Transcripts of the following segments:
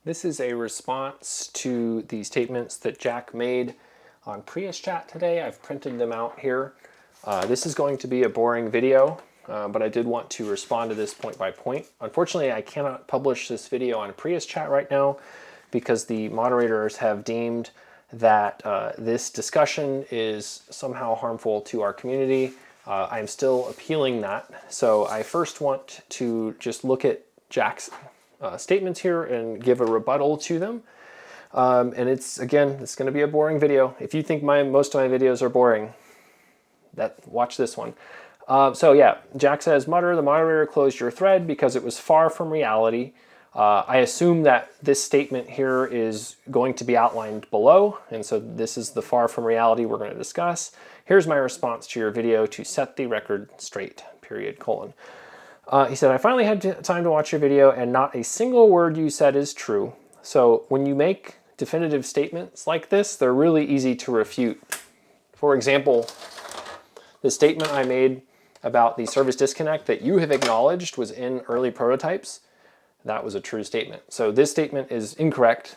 This is a response to the statements that Jack made on Prius Chat today. I've printed them out here. This is going to be a boring video, but I did want to respond to this point by point. Unfortunately, I cannot publish this video on Prius Chat right now because the moderators have deemed that this discussion is somehow harmful to our community. I'm still appealing that. So I first want to just look at Jack's statements here and give a rebuttal to them. And it's going to be a boring video. If you think most of my videos are boring, watch this one. So yeah, Jack says, the moderator closed your thread because it was far from reality. I assume that this statement here is going to be outlined below, and so this is the far from reality we're going to discuss. Here's my response to your video to set the record straight, period, colon. He said, I finally had time to watch your video and not a single word you said is true. So when you make definitive statements like this, they're really easy to refute. For example, the statement I made about the service disconnect that you have acknowledged was in early prototypes, that was a true statement. So this statement is incorrect.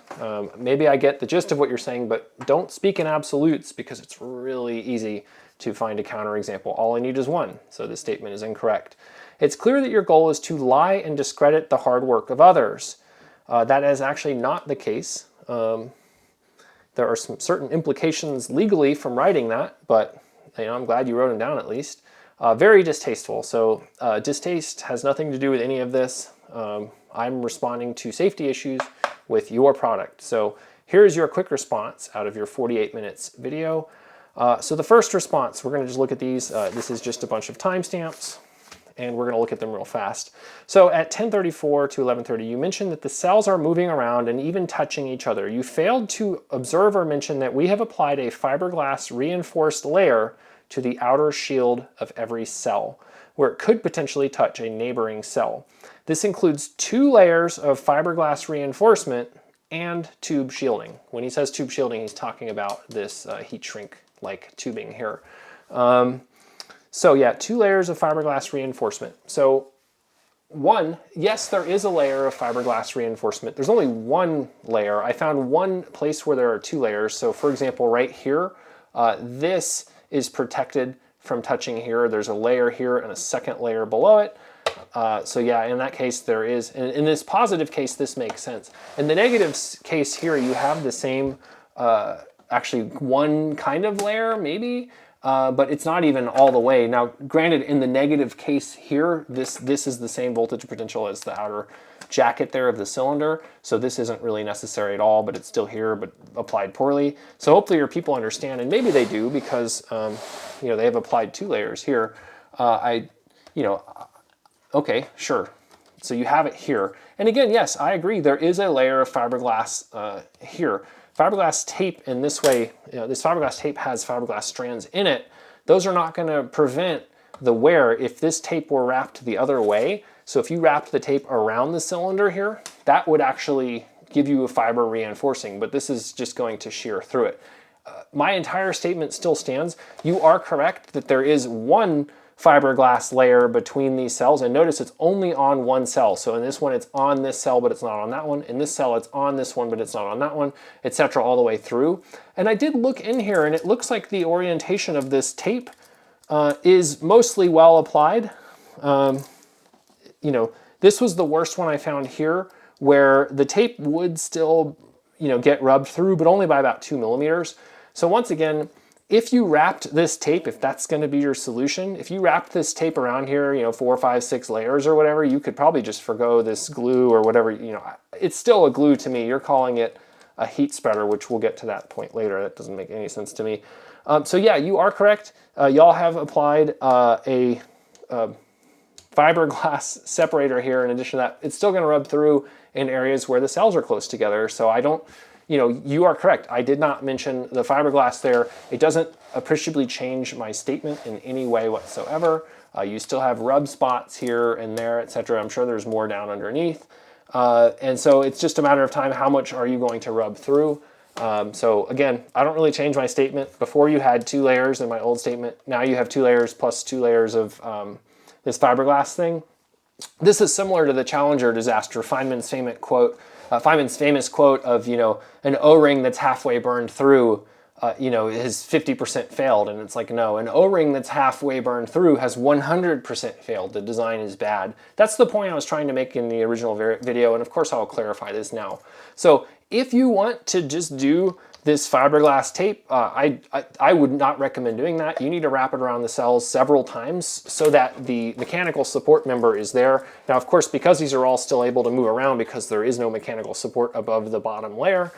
Maybe I get the gist of what you're saying, but don't speak in absolutes because it's really easy to find a counterexample. All I need is one, so this statement is incorrect. It's clear that your goal is to lie and discredit the hard work of others. That is actually not the case. There are some certain implications legally from writing that, but I'm glad you wrote them down at least. Very distasteful. So distaste has nothing to do with any of this. I'm responding to safety issues with your product. So here's your quick response out of your 48 minutes video. So the first response, we're going to just look at these. This is just a bunch of timestamps, and we're going to look at them real fast. So at 10:34 to 11:30, you mentioned that the cells are moving around and even touching each other. You failed to observe or mention that we have applied a fiberglass reinforced layer to the outer shield of every cell, where it could potentially touch a neighboring cell. This includes 2 layers of fiberglass reinforcement and tube shielding. When he says tube shielding, he's talking about this heat shrink-like tubing here. So yeah, 2 layers of fiberglass reinforcement. So one, yes, there is a layer of fiberglass reinforcement. There's only one layer. I found one place where there are 2 layers. So for example, right here, this is protected from touching here. There's a layer here and a second layer below it. So yeah, in that case there is, in this positive case, this makes sense. In the negative case here, you have the same, actually one kind of layer maybe, but it's not even all the way. Now, granted, in the negative case here, this is the same voltage potential as the outer jacket there of the cylinder, so this isn't really necessary at all, but it's still here, but applied poorly. So hopefully your people understand, and maybe they do because they have applied 2 layers here. Okay, sure. So you have it here. And again, yes, I agree. There is a layer of fiberglass here. Fiberglass tape in this way, this fiberglass tape has fiberglass strands in it. Those are not going to prevent the wear if this tape were wrapped the other way. So if you wrapped the tape around the cylinder here, that would actually give you a fiber reinforcing, but this is just going to shear through it. My entire statement still stands. You are correct that there is one fiberglass layer between these cells, and notice it's only on one cell. So in this one it's on this cell but it's not on that one. In this cell it's on this one but it's not on that one, etc. all the way through. And I did look in here and it looks like the orientation of this tape is mostly well applied. This was the worst one I found here, where the tape would still get rubbed through, but only by about 2 millimeters. So once again, if you wrapped this tape, if that's going to be your solution, if you wrapped this tape around here, 4, 5, 6 layers or whatever, you could probably just forgo this glue or whatever. It's still a glue to me. You're calling it a heat spreader, which we'll get to that point later. That doesn't make any sense to me. So yeah, you are correct. Y'all have applied a fiberglass separator here. In addition to that, it's still going to rub through in areas where the cells are close together. So I don't, you are correct. I did not mention the fiberglass there. It doesn't appreciably change my statement in any way whatsoever. You still have rub spots here and there, etc. I'm sure there's more down underneath. And so it's just a matter of time. How much are you going to rub through? So again, I don't really change my statement. Before you had 2 layers in my old statement. Now you have 2 layers plus 2 layers of this fiberglass thing. This is similar to the Challenger disaster. Feynman's famous quote, Feynman's famous quote of, an O-ring that's halfway burned through, has 50% failed. And it's like, no, an O-ring that's halfway burned through has 100% failed. The design is bad. That's the point I was trying to make in the original video. And of course, I'll clarify this now. So if you want to just do this fiberglass tape, I would not recommend doing that. You need to wrap it around the cells several times so that the mechanical support member is there. Now, of course, because these are all still able to move around because there is no mechanical support above the bottom layer,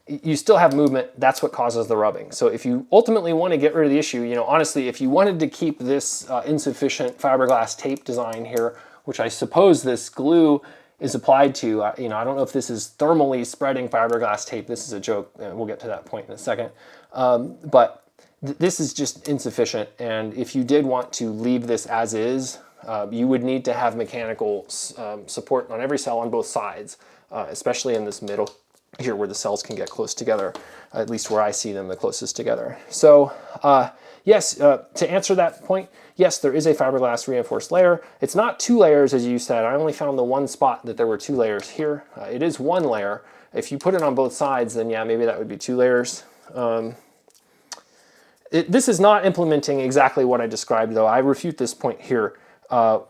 you still have movement. That's what causes the rubbing. So if you ultimately want to get rid of the issue, honestly, if you wanted to keep this insufficient fiberglass tape design here, which I suppose this glue is applied to, I don't know if this is thermally spreading fiberglass tape. This is a joke. We'll get to that point in a second. But this is just insufficient. And if you did want to leave this as is, you would need to have mechanical support on every cell on both sides, especially in this middle here where the cells can get close together, at least where I see them the closest together. So yes, to answer that point, yes, there is a fiberglass reinforced layer. It's not 2 layers, as you said. I only found the one spot that there were 2 layers here. It is 1 layer. If you put it on both sides, then yeah, maybe that would be 2 layers. This is not implementing exactly what I described, though. I refute this point here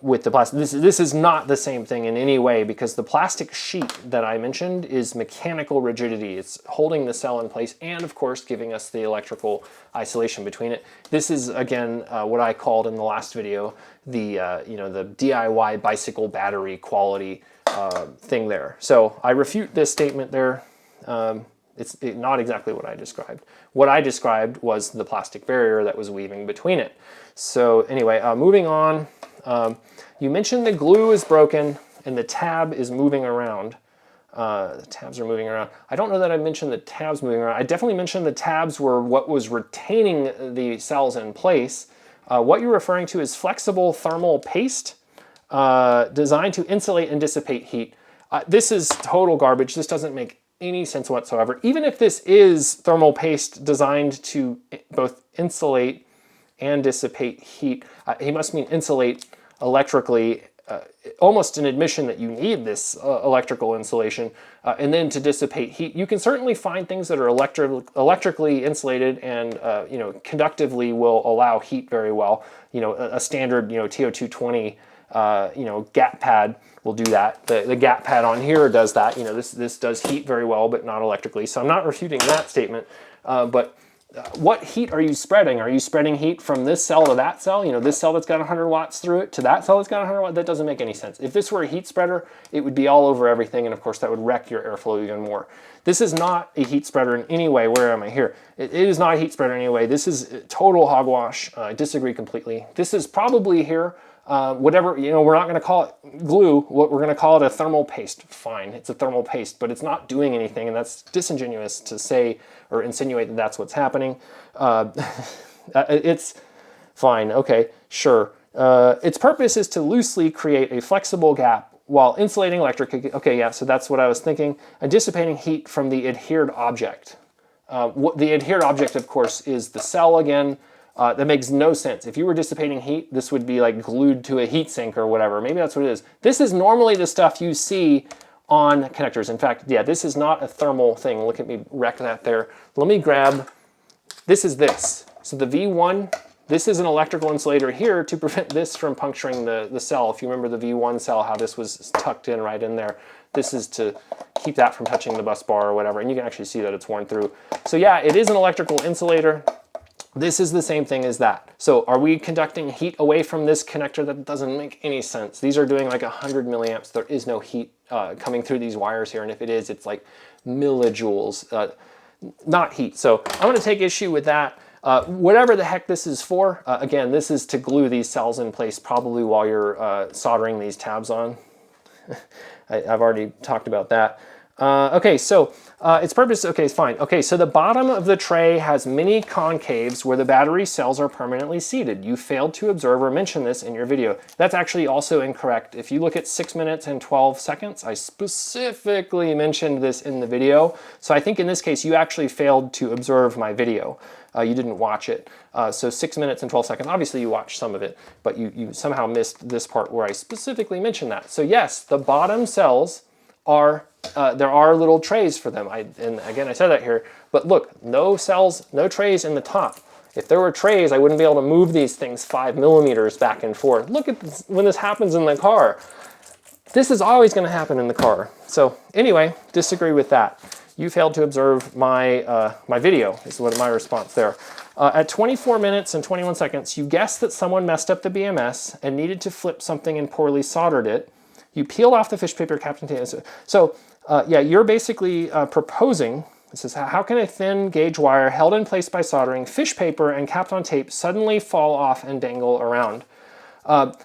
with the plastic. This is not the same thing in any way, because the plastic sheet that I mentioned is mechanical rigidity. It's holding the cell in place and, of course, giving us the electrical isolation between it. This is, again, what I called in the last video the the DIY bicycle battery quality thing there. So I refute this statement there. It's not exactly what I described. What I described was the plastic barrier that was weaving between it. So anyway, moving on. You mentioned the glue is broken and the tab is moving around. The tabs are moving around. I don't know that I mentioned the tabs moving around. I definitely mentioned the tabs were what was retaining the cells in place. What you're referring to is flexible thermal paste designed to insulate and dissipate heat. This is total garbage. This doesn't make any sense whatsoever. Even if this is thermal paste designed to both insulate and dissipate heat, he must mean insulate electrically, almost an admission that you need this electrical insulation, and then to dissipate heat. You can certainly find things that are electrically insulated and conductively will allow heat very well. A standard TO220 gap pad will do that. The gap pad on here does that. This does heat very well, but not electrically. So I'm not refuting that statement. But what heat are you spreading? Are you spreading heat from this cell to that cell? This cell that's got 100 watts through it to that cell that's got 100 watts? That doesn't make any sense. If this were a heat spreader, it would be all over everything, and of course that would wreck your airflow even more. This is not a heat spreader in any way. Where am I here? It is not a heat spreader in any way. This is total hogwash. I disagree completely. This is probably here. Whatever, we're not going to call it glue. We're going to call it a thermal paste. Fine, it's a thermal paste, but it's not doing anything, and that's disingenuous to say or insinuate that that's what's happening. It's fine, okay, sure. Its purpose is to loosely create a flexible gap while insulating electric. Okay, yeah, so that's what I was thinking. And dissipating heat from the adhered object. The adhered object, of course, is the cell again. That makes no sense. If you were dissipating heat, this would be like glued to a heat sink or whatever. Maybe that's what it is. This is normally the stuff you see on connectors. In fact, yeah, this is not a thermal thing. Look at me wreck that there. Let me grab, this is this. So the V1, this is an electrical insulator here to prevent this from puncturing the cell. If you remember the V1 cell, how this was tucked in right in there. This is to keep that from touching the bus bar or whatever. And you can actually see that it's worn through. So yeah, it is an electrical insulator. This is the same thing as that. So are we conducting heat away from this connector? That doesn't make any sense. These are doing like 100 milliamps. There is no heat coming through these wires here. And if it is, it's like millijoules, not heat. So I'm going to take issue with that. Whatever the heck this is for, again, this is to glue these cells in place probably while you're soldering these tabs on. I've already talked about that. Okay, so its purpose, okay, fine. Okay, so the bottom of the tray has many concaves where the battery cells are permanently seated. You failed to observe or mention this in your video. That's actually also incorrect. If you look at 6 minutes and 12 seconds, I specifically mentioned this in the video. So I think in this case, you actually failed to observe my video. You didn't watch it. So 6 minutes and 12 seconds, obviously you watched some of it, but you somehow missed this part where I specifically mentioned that. So yes, the bottom cells are there are little trays for them. And again, I said that here, but look, no cells, no trays in the top. If there were trays, I wouldn't be able to move these things 5 millimeters back and forth. Look at this, when this happens in the car. This is always going to happen in the car. So anyway, disagree with that. You failed to observe my, my video, is what my response there. At 24 minutes and 21 seconds, you guessed that someone messed up the BMS and needed to flip something and poorly soldered it. You peeled off the fish paper capped and tape. So yeah, you're basically proposing, this is how can a thin gauge wire held in place by soldering fish paper and capped on tape suddenly fall off and dangle around?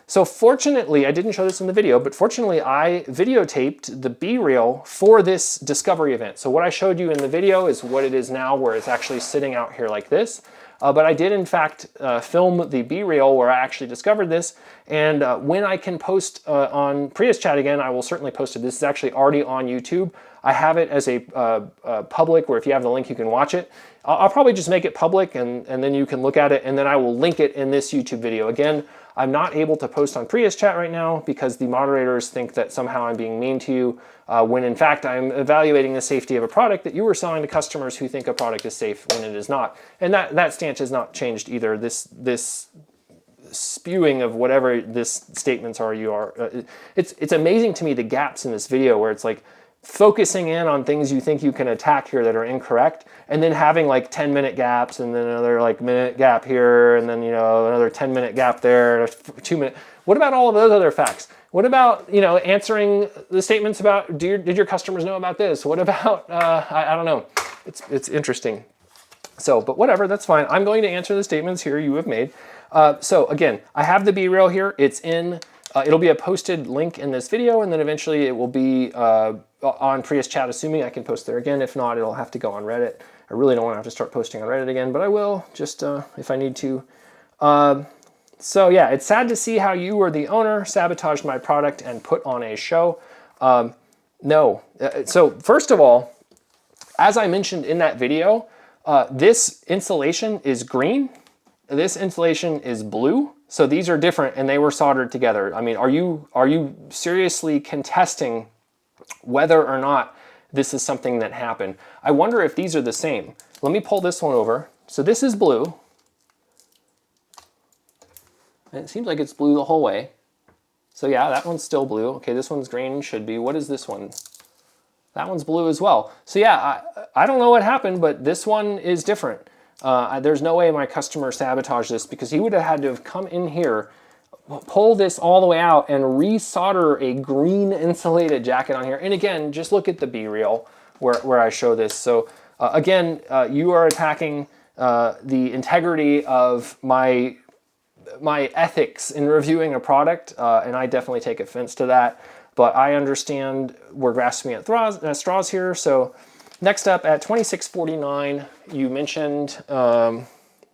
So fortunately, I didn't show this in the video, but fortunately I videotaped the B-reel for this discovery event. So what I showed you in the video is what it is now, where it's actually sitting out here like this. But I did in fact film the B-reel where I actually discovered this. And when I can post on Prius Chat again, I will certainly post it. This is actually already on YouTube. I have it as a public, where if you have the link, you can watch it. I'll probably just make it public and then you can look at it, and then I will link it in this YouTube video. Again, I'm not able to post on Prius Chat right now because the moderators think that somehow I'm being mean to you, when in fact I'm evaluating the safety of a product that you were selling to customers who think a product is safe when it is not. And that stance has not changed either. This spewing of whatever this statements are, it's amazing to me the gaps in this video where it's like focusing in on things you think you can attack here that are incorrect, and then having like 10-minute gaps, and then another like minute gap here, and then, you know, another 10-minute gap there, 2 minute. What about all of those other facts? What about, you know, answering the statements about did your customers know about this? What about I don't know. It's interesting. So, but whatever, that's fine. I'm going to answer the statements here you have made. So again, I have the B-reel here. It's in. It'll be a posted link in this video, and then eventually it will be on Prius Chat, assuming I can post there again. If not, it'll have to go on Reddit. I really don't want to have to start posting on Reddit again, but I will, just if I need to. So yeah, it's sad to see how you were the owner, sabotaged my product, and put on a show. No. So first of all, as I mentioned in that video, this insulation is green. This insulation is blue. So these are different, and they were soldered together. I mean, are you seriously contesting whether or not this is something that happened? I wonder if these are the same. Let me pull this one over. So this is blue. And it seems like it's blue the whole way. So yeah, that one's still blue. Okay, this one's green, should be. What is this one? That one's blue as well. So yeah, I don't know what happened, but this one is different. There's no way my customer sabotaged this, because he would have had to have come in here, pull this all the way out, and resolder a green insulated jacket on here. And again, just look at the B-reel where I show this. So again, you are attacking the integrity of my ethics in reviewing a product, and I definitely take offense to that. But I understand we're grasping at straws here. So next up, at 26:49, you mentioned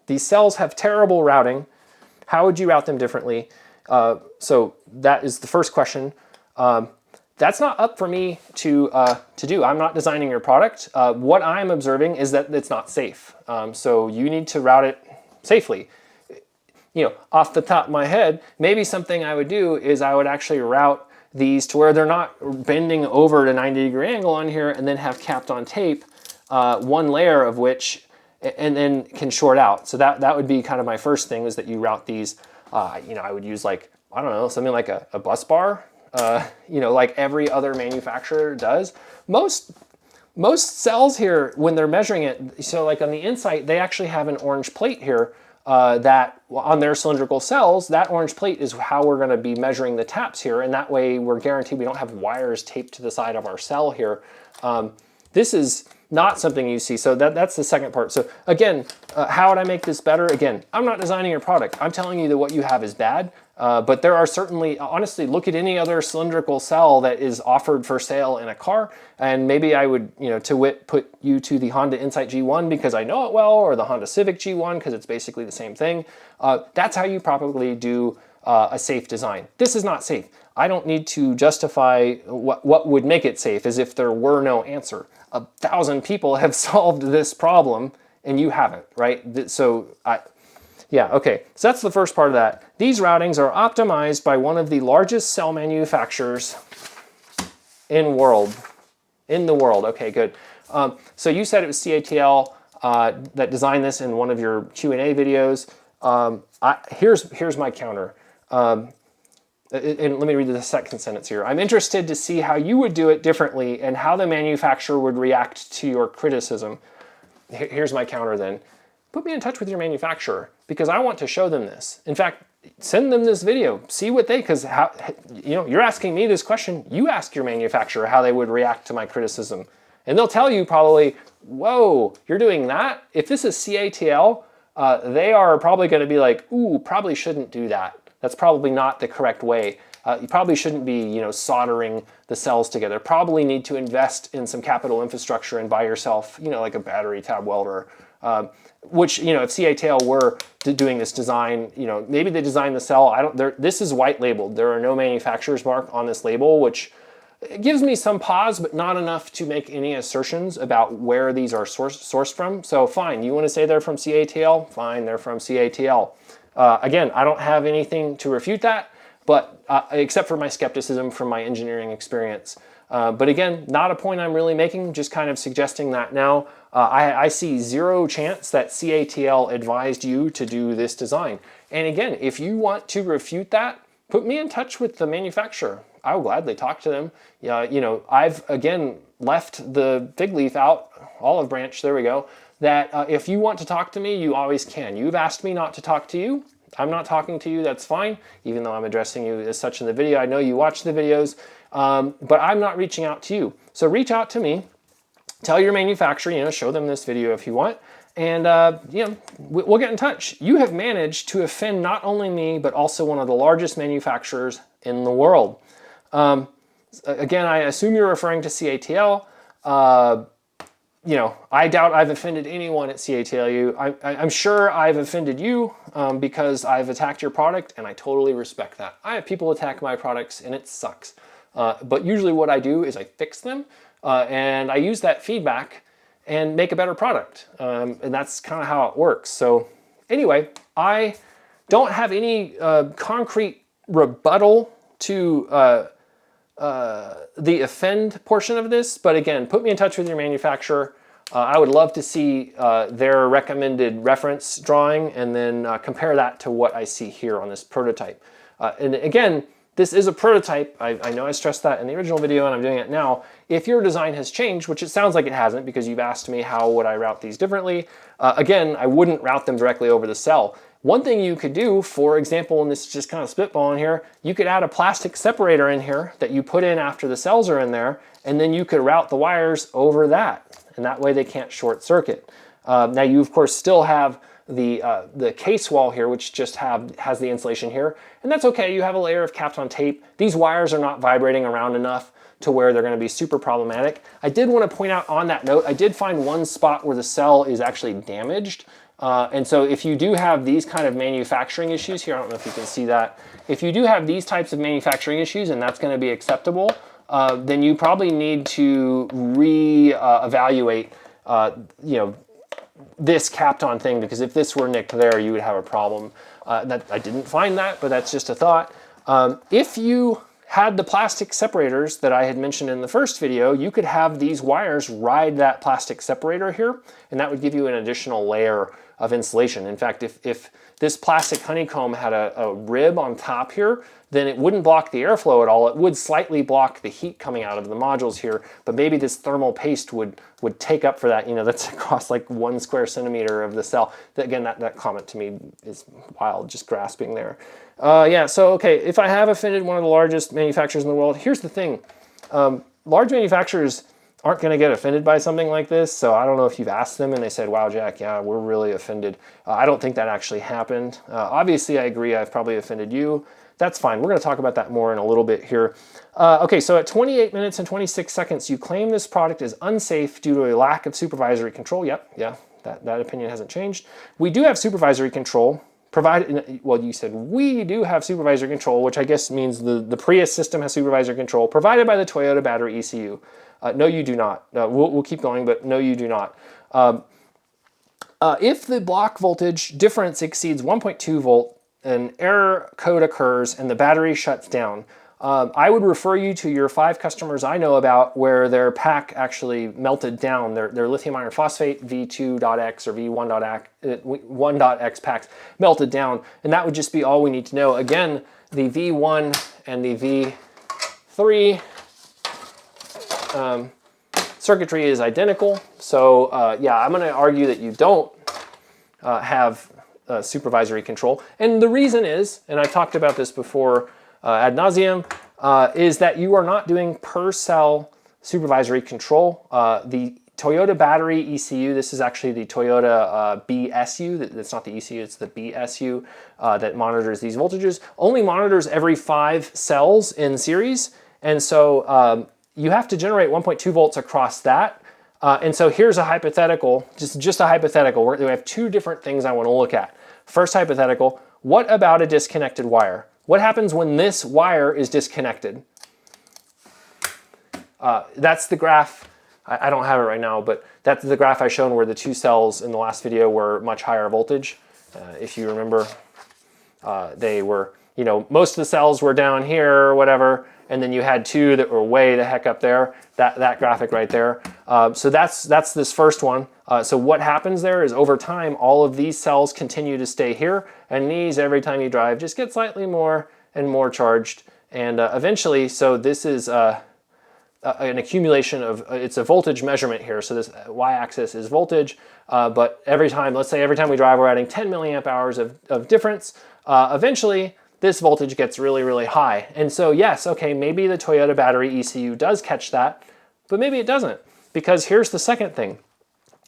these cells have terrible routing. How would you route them differently? So that is the first question. That's not up for me to do. I'm not designing your product. What I'm observing is that it's not safe. So you need to route it safely. You know, off the top of my head, maybe something I would do is I would actually route these to where they're not bending over at a 90-degree angle on here, and then have capped on tape, one layer of which, and then can short out. So that would be kind of my first thing, is that you route these. You know, I would use like, I don't know, something like a bus bar, you know, like every other manufacturer does. Most cells here, when they're measuring it, so like on the Insight, they actually have an orange plate here, that on their cylindrical cells, that orange plate is how we're going to be measuring the taps here, and that way we're guaranteed we don't have wires taped to the side of our cell here. This is not something you see, so that's the second part. So again, how would I make this better? Again, I'm not designing your product. I'm telling you that what you have is bad, but there are certainly, honestly, look at any other cylindrical cell that is offered for sale in a car, and maybe I would, you know, to wit, put you to the Honda Insight G1 because I know it well, or the Honda Civic G1 because it's basically the same thing. That's how you probably do a safe design. This is not safe. I don't need to justify what would make it safe as if there were no answer. 1,000 people have solved this problem and you haven't, right? So yeah, okay. So that's the first part of that. These routings are optimized by one of the largest cell manufacturers in world. In the world. Okay, good. So you said it was CATL that designed this in one of your Q&A videos. Here's my counter. And let me read the second sentence here. I'm interested to see how you would do it differently and how the manufacturer would react to your criticism. Here's my counter then. Put me in touch with your manufacturer because I want to show them this. In fact, send them this video. See what they, because you're asking me this question. You ask your manufacturer how they would react to my criticism. And they'll tell you probably, whoa, you're doing that? If this is CATL, they are probably going to be like, ooh, probably shouldn't do that. That's probably not the correct way. You probably shouldn't be, soldering the cells together. Probably need to invest in some capital infrastructure and buy yourself, like a battery tab welder. Which, if CATL were doing this design, maybe they designed the cell. This is white labeled. There are no manufacturer's mark on this label, which gives me some pause, but not enough to make any assertions about where these are sourced from. So fine, you want to say they're from CATL? Fine, they're from CATL. Again, I don't have anything to refute that, but except for my skepticism from my engineering experience. But again, not a point I'm really making, just kind of suggesting that now. I see zero chance that CATL advised you to do this design. And again, if you want to refute that, put me in touch with the manufacturer. I will gladly talk to them. I've, again, left the fig leaf out, olive branch, there we go, that if you want to talk to me, you always can. You've asked me not to talk to you. I'm not talking to you, that's fine, even though I'm addressing you as such in the video. I know you watch the videos, but I'm not reaching out to you. So reach out to me, tell your manufacturer, show them this video if you want, and we'll get in touch. You have managed to offend not only me, but also one of the largest manufacturers in the world. Again, I assume you're referring to CATL. I doubt I've offended anyone at CATL. I'm sure I've offended you because I've attacked your product, and I totally respect that. I have people attack my products, and it sucks. But usually what I do is I fix them, and I use that feedback and make a better product. And that's kind of how it works. So anyway, I don't have any concrete rebuttal to the offend portion of this, but again, put me in touch with your manufacturer. I would love to see their recommended reference drawing and then compare that to what I see here on this prototype. And again, this is a prototype. I know I stressed that in the original video and I'm doing it now. If your design has changed, which it sounds like it hasn't because you've asked me how would I route these differently, again, I wouldn't route them directly over the cell. One thing you could do, for example, and this is just kind of spitballing here, you could add a plastic separator in here that you put in after the cells are in there, and then you could route the wires over that, and that way they can't short circuit. Now you of course still have the case wall here, which just has the insulation here, and that's okay. You have a layer of Kapton tape. These wires are not vibrating around enough to where they're going to be super problematic. I did want to point out on that note, I did find one spot where the cell is actually damaged. And so if you do have these kind of manufacturing issues here, I don't know if you can see that. If you do have these types of manufacturing issues and that's going to be acceptable, then you probably need to re-evaluate, this Kapton thing, because if this were nicked there, you would have a problem. I didn't find that, but that's just a thought. If you had the plastic separators that I had mentioned in the first video, you could have these wires ride that plastic separator here, and that would give you an additional layer of insulation. In fact, if this plastic honeycomb had a rib on top here, then it wouldn't block the airflow at all. It would slightly block the heat coming out of the modules here, but maybe this thermal paste would take up for that. That's across like 1 square centimeter of the cell. Again, that comment to me is wild, just grasping there. Yeah, so okay, if I have offended one of the largest manufacturers in the world, here's the thing. Large manufacturers aren't going to get offended by something like this, so I don't know if you've asked them and they said, wow, Jack, yeah, we're really offended. I don't think that actually happened. Obviously, I agree I've probably offended you. That's fine. We're going to talk about that more in a little bit here. Okay, so at 28 minutes and 26 seconds, you claim this product is unsafe due to a lack of supervisory control. Yep, yeah, that opinion hasn't changed. We do have supervisory control. Provided, well, you said we do have supervisory control, which I guess means the Prius system has supervisory control provided by the Toyota battery ECU. No, you do not. We'll keep going, but no, you do not. If the block voltage difference exceeds 1.2 volt, an error code occurs and the battery shuts down. I would refer you to your 5 customers I know about where their pack actually melted down. Their lithium iron phosphate V2.X or V1.X packs melted down, and that would just be all we need to know. Again, the V1 and the V3 circuitry is identical. So yeah, I'm going to argue that you don't have supervisory control. And the reason is, and I've talked about this before ad nauseum, is that you are not doing per cell supervisory control. The Toyota battery ECU, this is actually the Toyota BSU, that's not the ECU, it's the BSU that monitors these voltages, only monitors every 5 cells in series. And so you have to generate 1.2 volts across that. And so here's a hypothetical, just a hypothetical. We have 2 different things I want to look at. First hypothetical, what about a disconnected wire? What happens when this wire is disconnected? That's the graph. I don't have it right now, but that's the graph I shown where the 2 cells in the last video were much higher voltage. If you remember, they were, most of the cells were down here or whatever, and then you had 2 that were way the heck up there, that graphic right there. So that's this first one. So what happens there is over time, all of these cells continue to stay here, and these, every time you drive, just get slightly more and more charged. And eventually, so this is an accumulation of, it's a voltage measurement here. So this y-axis is voltage, but every time, let's say every time we drive, we're adding 10 milliamp hours of difference. Eventually, this voltage gets really, really high. And so yes, okay, maybe the Toyota battery ECU does catch that, but maybe it doesn't. Because here's the second thing.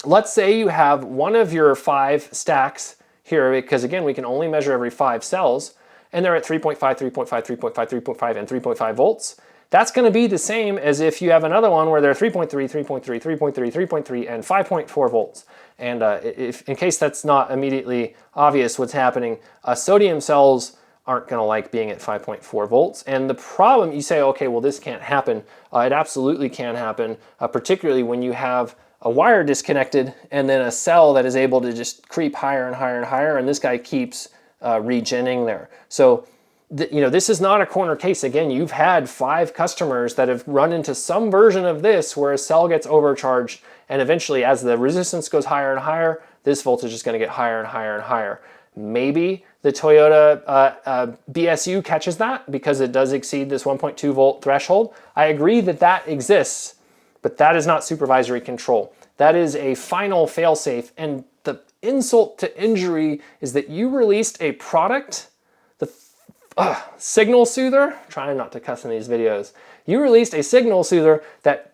Let's say you have one of your 5 stacks here, because again, we can only measure every 5 cells, and they're at 3.5, 3.5, 3.5, 3.5, and 3.5 volts. That's going to be the same as if you have another one where they're 3.3, 3.3, 3.3, 3.3, and 5.4 volts. And in case that's not immediately obvious what's happening, sodium cells aren't going to like being at 5.4 volts. And the problem, you say, okay, well, this can't happen. It absolutely can happen, particularly when you have a wire disconnected and then a cell that is able to just creep higher and higher and higher, and this guy keeps regenning there. So, this is not a corner case. Again, you've had 5 customers that have run into some version of this where a cell gets overcharged, and eventually as the resistance goes higher and higher, this voltage is going to get higher and higher and higher. Maybe the Toyota BSU catches that because it does exceed this 1.2 volt threshold. I agree that that exists, but that is not supervisory control. That is a final failsafe, and the insult to injury is that you released a product, the signal soother, trying not to cuss in these videos, you released a signal soother that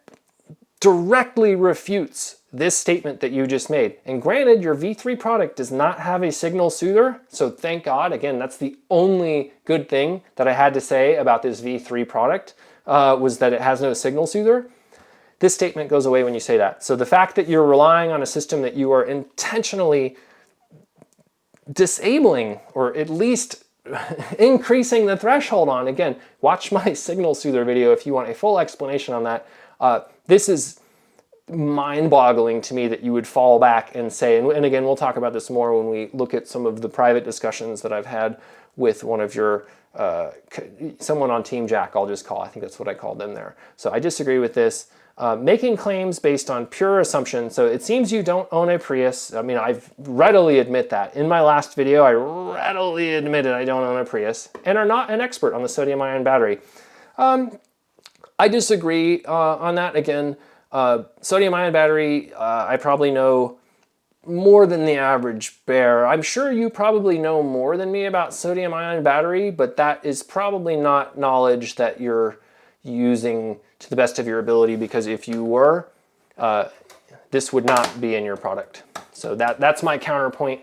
directly refutes this statement that you just made. And granted, your V3 product does not have a signal soother, so thank God. Again, that's the only good thing that I had to say about this V3 product, was that it has no signal soother. This statement goes away when you say that. So the fact that you're relying on a system that you are intentionally disabling, or at least increasing the threshold on, again, watch my signal soother video if you want a full explanation on that. This is mind-boggling to me that you would fall back and say, and again, we'll talk about this more when we look at some of the private discussions that I've had with one of your, someone on Team Jack, I'll just call, I think that's what I called them there. So I disagree with this. Making claims based on pure assumption. So it seems you don't own a Prius. I mean, I readily admit that. In my last video, I readily admitted I don't own a Prius and are not an expert on the sodium-ion battery. I disagree on that. Again, sodium-ion battery, I probably know more than the average bear. I'm sure you probably know more than me about sodium-ion battery, but that is probably not knowledge that you're using to the best of your ability, because if you were, this would not be in your product. So that's my counterpoint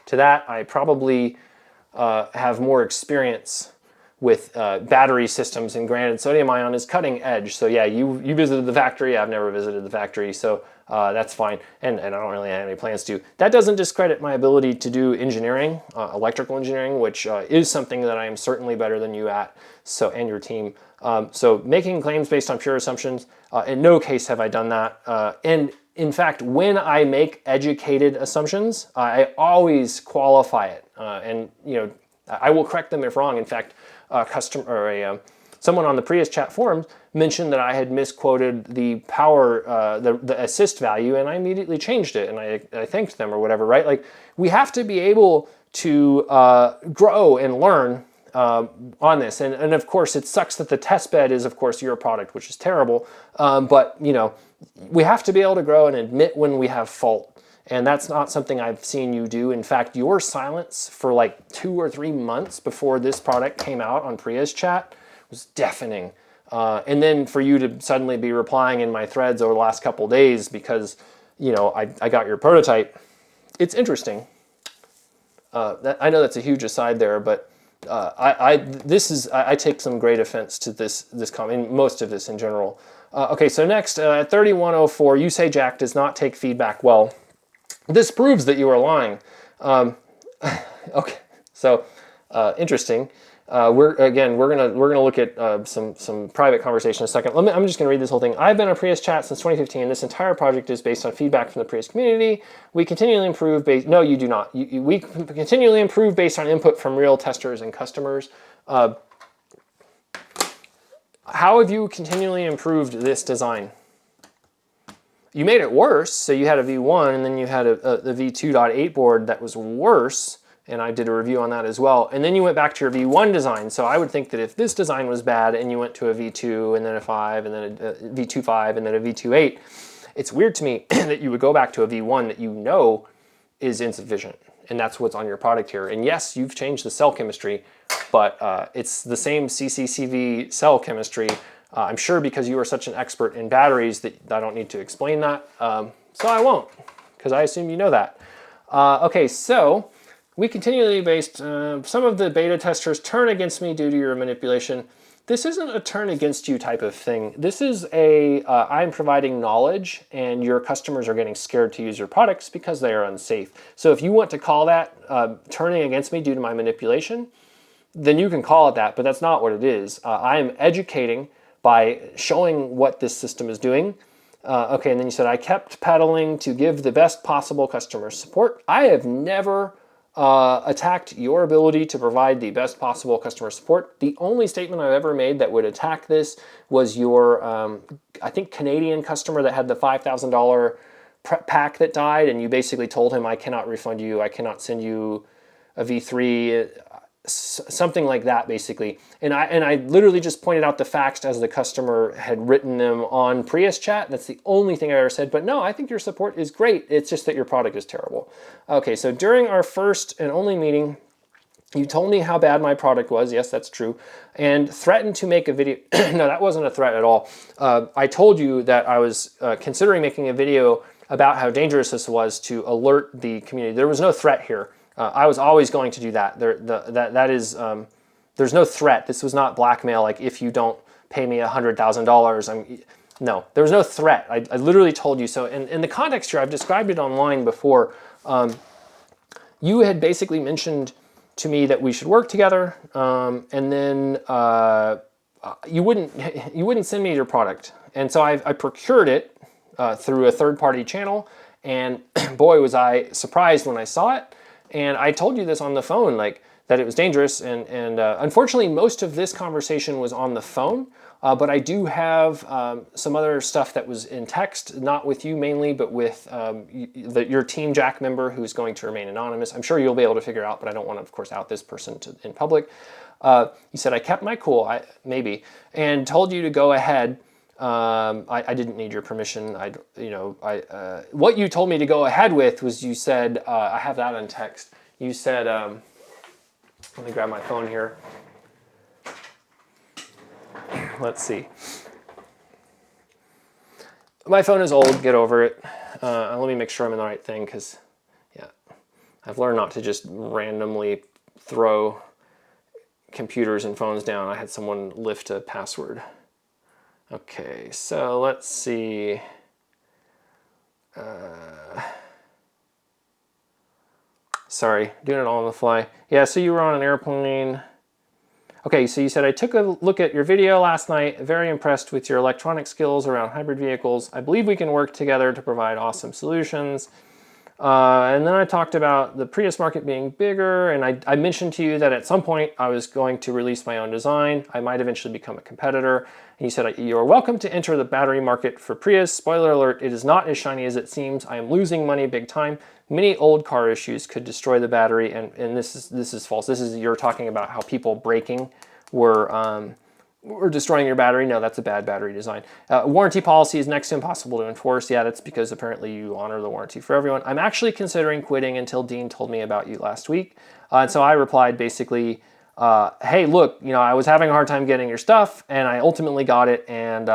to that. I probably have more experience with battery systems, and granted, sodium-ion is cutting edge. So yeah, you visited the factory. I've never visited the factory, so that's fine. And I don't really have any plans to. That doesn't discredit my ability to do engineering, electrical engineering, which is something that I am certainly better than you at, so, and your team. So making claims based on pure assumptions, in no case have I done that. And in fact, when I make educated assumptions, I always qualify it. And I will correct them if wrong. In fact, a someone on the Prius chat forums mentioned that I had misquoted the power, the assist value, and I immediately changed it, and I thanked them or whatever, right? Like, we have to be able to grow and learn on this. And of course, it sucks that the test bed is, of course, your product, which is terrible. But, you know, we have to be able to grow and admit when we have fault. And that's not something I've seen you do. In fact, your silence for like 2 or 3 months before this product came out on Prius chat was deafening. And then for you to suddenly be replying in my threads over the last couple of days because, you know, I got your prototype. It's interesting. I know that's a huge aside there, but I take some great offense to this comment, most of this in general. Okay, so next, at 3104, you say Jack does not take feedback well. This proves that you are lying. Okay, so interesting. We're gonna look at some private conversation in a second. I'm just gonna read this whole thing. I've been on Prius chat since 2015. This entire project is based on feedback from the Prius community. We continually improve based. No, you do not. We continually improve based on input from real testers and customers. How have you continually improved this design? You made it worse. So you had a V1 and then you had the V2.8 board that was worse. And I did a review on that as well. And then you went back to your V1 design. So I would think that if this design was bad and you went to a V2 and then a 5 and then a V2.5 and then a V2.8, it's weird to me that you would go back to a V1 that you know is insufficient. And that's what's on your product here. And yes, you've changed the cell chemistry, but it's the same CCCV cell chemistry. I'm sure because you are such an expert in batteries that I don't need to explain that. So I won't, because I assume you know that. Okay, so we continually based, some of the beta testers turn against me due to your manipulation. This isn't a turn against you type of thing. This is a, I'm providing knowledge and your customers are getting scared to use your products because they are unsafe. So if you want to call that turning against me due to my manipulation, then you can call it that, but that's not what it is. I am educating by showing what this system is doing. Okay, and then you said, I kept pedaling to give the best possible customer support. I have never attacked your ability to provide the best possible customer support. The only statement I've ever made that would attack this was your, I think, Canadian customer that had the $5,000 pack that died, and you basically told him, I cannot refund you, I cannot send you a V3, something like that, basically. And I literally just pointed out the facts as the customer had written them on Prius chat. That's the only thing I ever said. But no, I think your support is great. It's just that your product is terrible. Okay, so during our first and only meeting, you told me how bad my product was. Yes, that's true. And threatened to make a video. No, that wasn't a threat at all. I told you that I was considering making a video about how dangerous this was to alert the community. There was no threat here. I was always going to do that. There's no threat. This was not blackmail, like if you don't pay me $100,000. No, there was no threat. I literally told you so. And in the context here, I've described it online before. You had basically mentioned to me that we should work together, and then you wouldn't send me your product. And so I procured it through a third-party channel, and boy, was I surprised when I saw it. And I told you this on the phone, like that it was dangerous. And unfortunately, most of this conversation was on the phone. But I do have some other stuff that was in text, not with you mainly, but with your Team Jack member who's going to remain anonymous. I'm sure you'll be able to figure out, but I don't want to, of course, out this person in public. You said I kept my cool, maybe, and told you to go ahead. I didn't need your permission. What you told me to go ahead with was you said, I have that on text. You said, let me grab my phone here. Let's see. My phone is old, get over it. Let me make sure I'm in the right thing because, yeah, I've learned not to just randomly throw computers and phones down. I had someone lift a password. Okay, so let's see. Sorry, doing it all on the fly. Yeah, so you were on an airplane. Okay, so you said, I took a look at your video last night, very impressed with your electronic skills around hybrid vehicles. I believe we can work together to provide awesome solutions. And then I talked about the Prius market being bigger, and I mentioned to you that at some point I was going to release my own design. I might eventually become a competitor. And you said, you're welcome to enter the battery market for Prius. Spoiler alert, it is not as shiny as it seems. I am losing money big time. Many old car issues could destroy the battery, and this is false. You're talking about how people braking were destroying your battery. No, that's a bad battery design. Warranty policy is next to impossible to enforce. Yeah, that's because apparently you honor the warranty for everyone. I'm actually considering quitting until Dean told me about you last week. And so I replied basically, hey, look, I was having a hard time getting your stuff, and I ultimately got it, and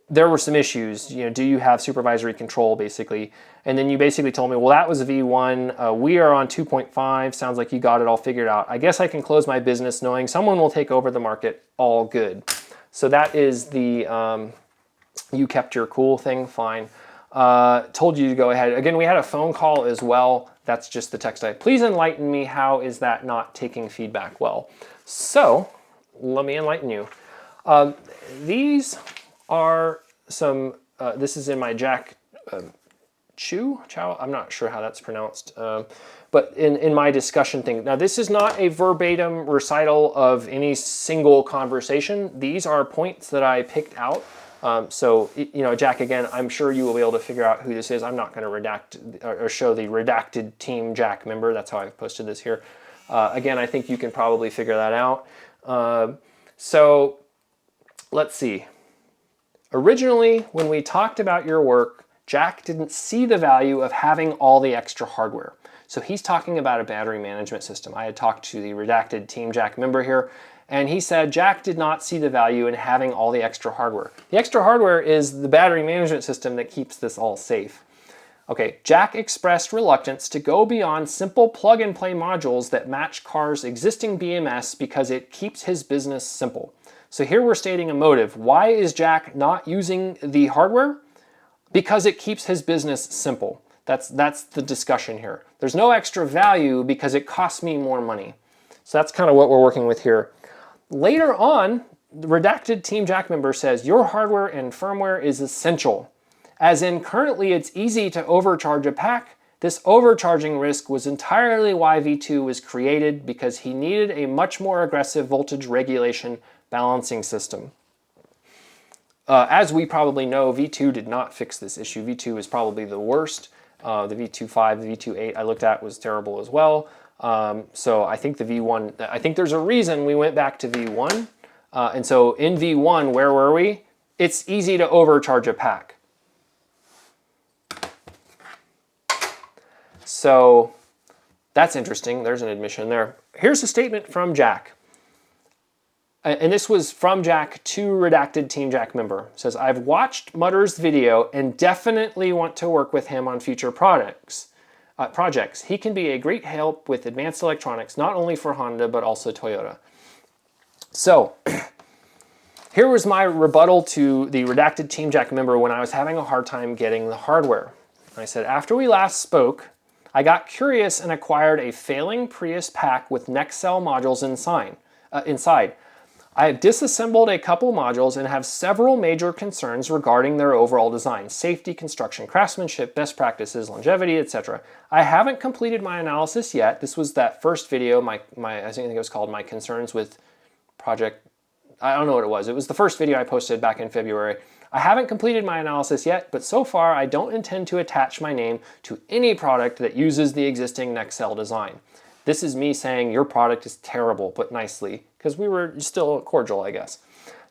there were some issues. Do you have supervisory control, basically? And then you basically told me, well, that was a V1. We are on 2.5. Sounds like you got it all figured out. I guess I can close my business knowing someone will take over the market. All good. So that is the you kept your cool thing. Fine. Told you to go ahead. Again, we had a phone call as well. That's just the text type. Please enlighten me. How is that not taking feedback well? So let me enlighten you. These are some, this is in my Jack Chow, I'm not sure how that's pronounced, but in my discussion thing. Now, this is not a verbatim recital of any single conversation. These are points that I picked out. So, Jack, again, I'm sure you will be able to figure out who this is. I'm not going to redact or show the redacted Team Jack member. That's how I've posted this here. Again, I think you can probably figure that out. So let's see. Originally, when we talked about your work, Jack didn't see the value of having all the extra hardware. So he's talking about a battery management system. I had talked to the redacted Team Jack member here, and he said Jack did not see the value in having all the extra hardware. The extra hardware is the battery management system that keeps this all safe. Okay, Jack expressed reluctance to go beyond simple plug-and-play modules that match cars' existing BMS because it keeps his business simple. So here we're stating a motive. Why is Jack not using the hardware? Because it keeps his business simple. That's the discussion here. There's no extra value because it costs me more money. So that's kind of what we're working with here. Later on, the redacted Team Jack member says, your hardware and firmware is essential. As in, currently it's easy to overcharge a pack. This overcharging risk was entirely why V2 was created, because he needed a much more aggressive voltage regulation balancing system. As we probably know, V2 did not fix this issue. V2 is probably the worst. The V2.5, the V2.8 I looked at was terrible as well. So I think the V1, I think there's a reason we went back to V1. And so in V1, where were we? It's easy to overcharge a pack. So that's interesting. There's an admission there. Here's a statement from Jack. And this was from Jack to redacted Team Jack member. It says, I've watched Mutter's video and definitely want to work with him on future projects. He can be a great help with advanced electronics, not only for Honda, but also Toyota. So here was my rebuttal to the redacted Team Jack member when I was having a hard time getting the hardware. I said, after we last spoke, I got curious and acquired a failing Prius pack with NexCell modules inside. I have disassembled a couple modules and have several major concerns regarding their overall design, safety, construction, craftsmanship, best practices, longevity, etc. I haven't completed my analysis yet. This was that first video, I think it was called My Concerns with Project, I don't know what it was. It was the first video I posted back in February. I haven't completed my analysis yet, but so far I don't intend to attach my name to any product that uses the existing NexCell design. This is me saying your product is terrible, but nicely, because we were still cordial, I guess.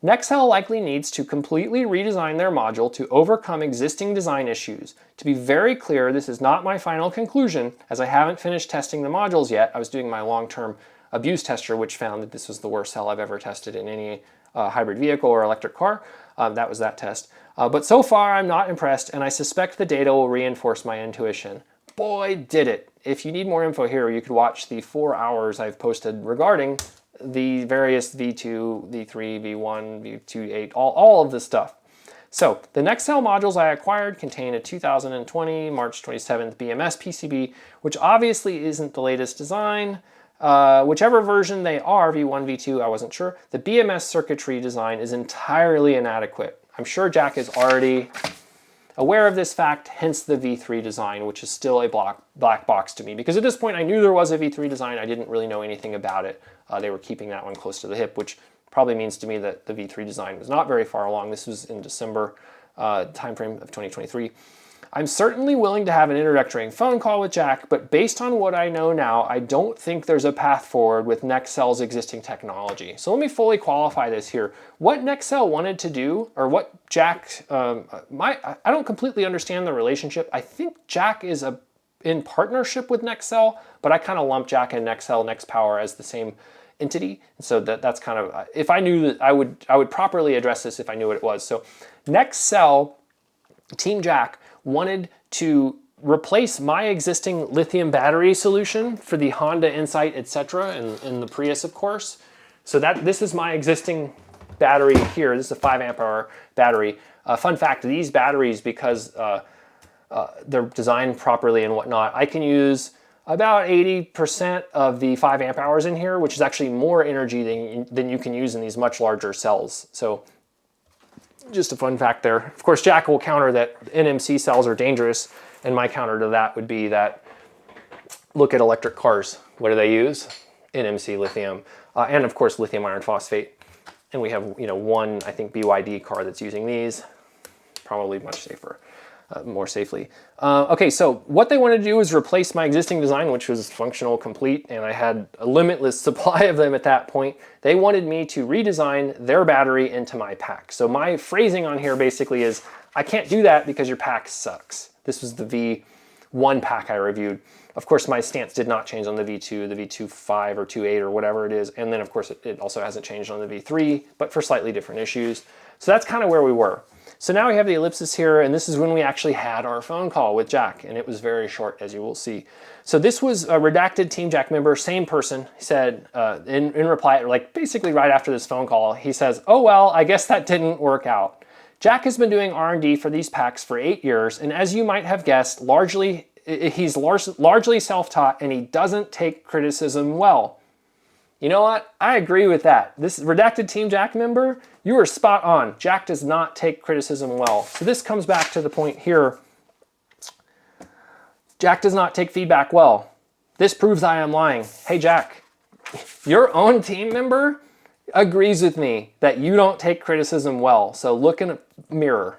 NexCell likely needs to completely redesign their module to overcome existing design issues. To be very clear, this is not my final conclusion, as I haven't finished testing the modules yet. I was doing my long-term abuse tester, which found that this was the worst cell I've ever tested in any hybrid vehicle or electric car. That was that test. But so far, I'm not impressed, and I suspect the data will reinforce my intuition. Boy, did it. If you need more info here, you could watch the 4 hours I've posted regarding the various V2, V3, V1, V2.8, all of this stuff. So the NexCell modules I acquired contain a 2020 March 27th BMS PCB, which obviously isn't the latest design. Whichever version they are, V1, V2, I wasn't sure, the BMS circuitry design is entirely inadequate. I'm sure Jack is already aware of this fact, hence the V3 design, which is still a black box to me. Because at this point, I knew there was a V3 design. I didn't really know anything about it. They were keeping that one close to the hip, which probably means to me that the V3 design was not very far along. This was in December timeframe of 2023. I'm certainly willing to have an introductory phone call with Jack, but based on what I know now, I don't think there's a path forward with NexCell's existing technology. So let me fully qualify this here. What NexCell wanted to do, or what Jack, I don't completely understand the relationship. I think Jack is in partnership with NexCell, but I kind of lump Jack and NexCell, NexPower as the same entity. So that's kind of, if I knew that, I would properly address this if I knew what it was. So NexCell, Team Jack, wanted to replace my existing lithium battery solution for the Honda Insight, etc., and the Prius, of course. So this is my existing battery here. This is a 5 amp hour battery. Fun fact, these batteries, because they're designed properly and whatnot, I can use about 80% of the 5 amp hours in here, which is actually more energy than you can use in these much larger cells. So just a fun fact there. Of course, Jack will counter that NMC cells are dangerous, and my counter to that would be that, look at electric cars. What do they use? NMC lithium, and of course lithium iron phosphate. And we have, one, I think, BYD car that's using these, probably much safer, more safely. Okay, so what they wanted to do is replace my existing design, which was functional, complete, and I had a limitless supply of them at that point. They wanted me to redesign their battery into my pack. So my phrasing on here basically is, I can't do that because your pack sucks. This was the V1 pack I reviewed. Of course, my stance did not change on the V2, the V2.5 or 2.8 or whatever it is. And then of course, it also hasn't changed on the V3, but for slightly different issues. So that's kind of where we were. So now we have the ellipsis here, and this is when we actually had our phone call with Jack, and it was very short, as you will see. So this was a redacted Team Jack member, same person. He said, in reply, like basically right after this phone call, he says, oh, well, I guess that didn't work out. Jack has been doing R&D for these packs for 8 years, and as you might have guessed, he's largely self-taught, and he doesn't take criticism well. You know what? I agree with that. This redacted Team Jack member, you are spot on. Jack does not take criticism well. So this comes back to the point here. Jack does not take feedback well. This proves I am lying. Hey, Jack, your own team member agrees with me that you don't take criticism well. So look in a mirror.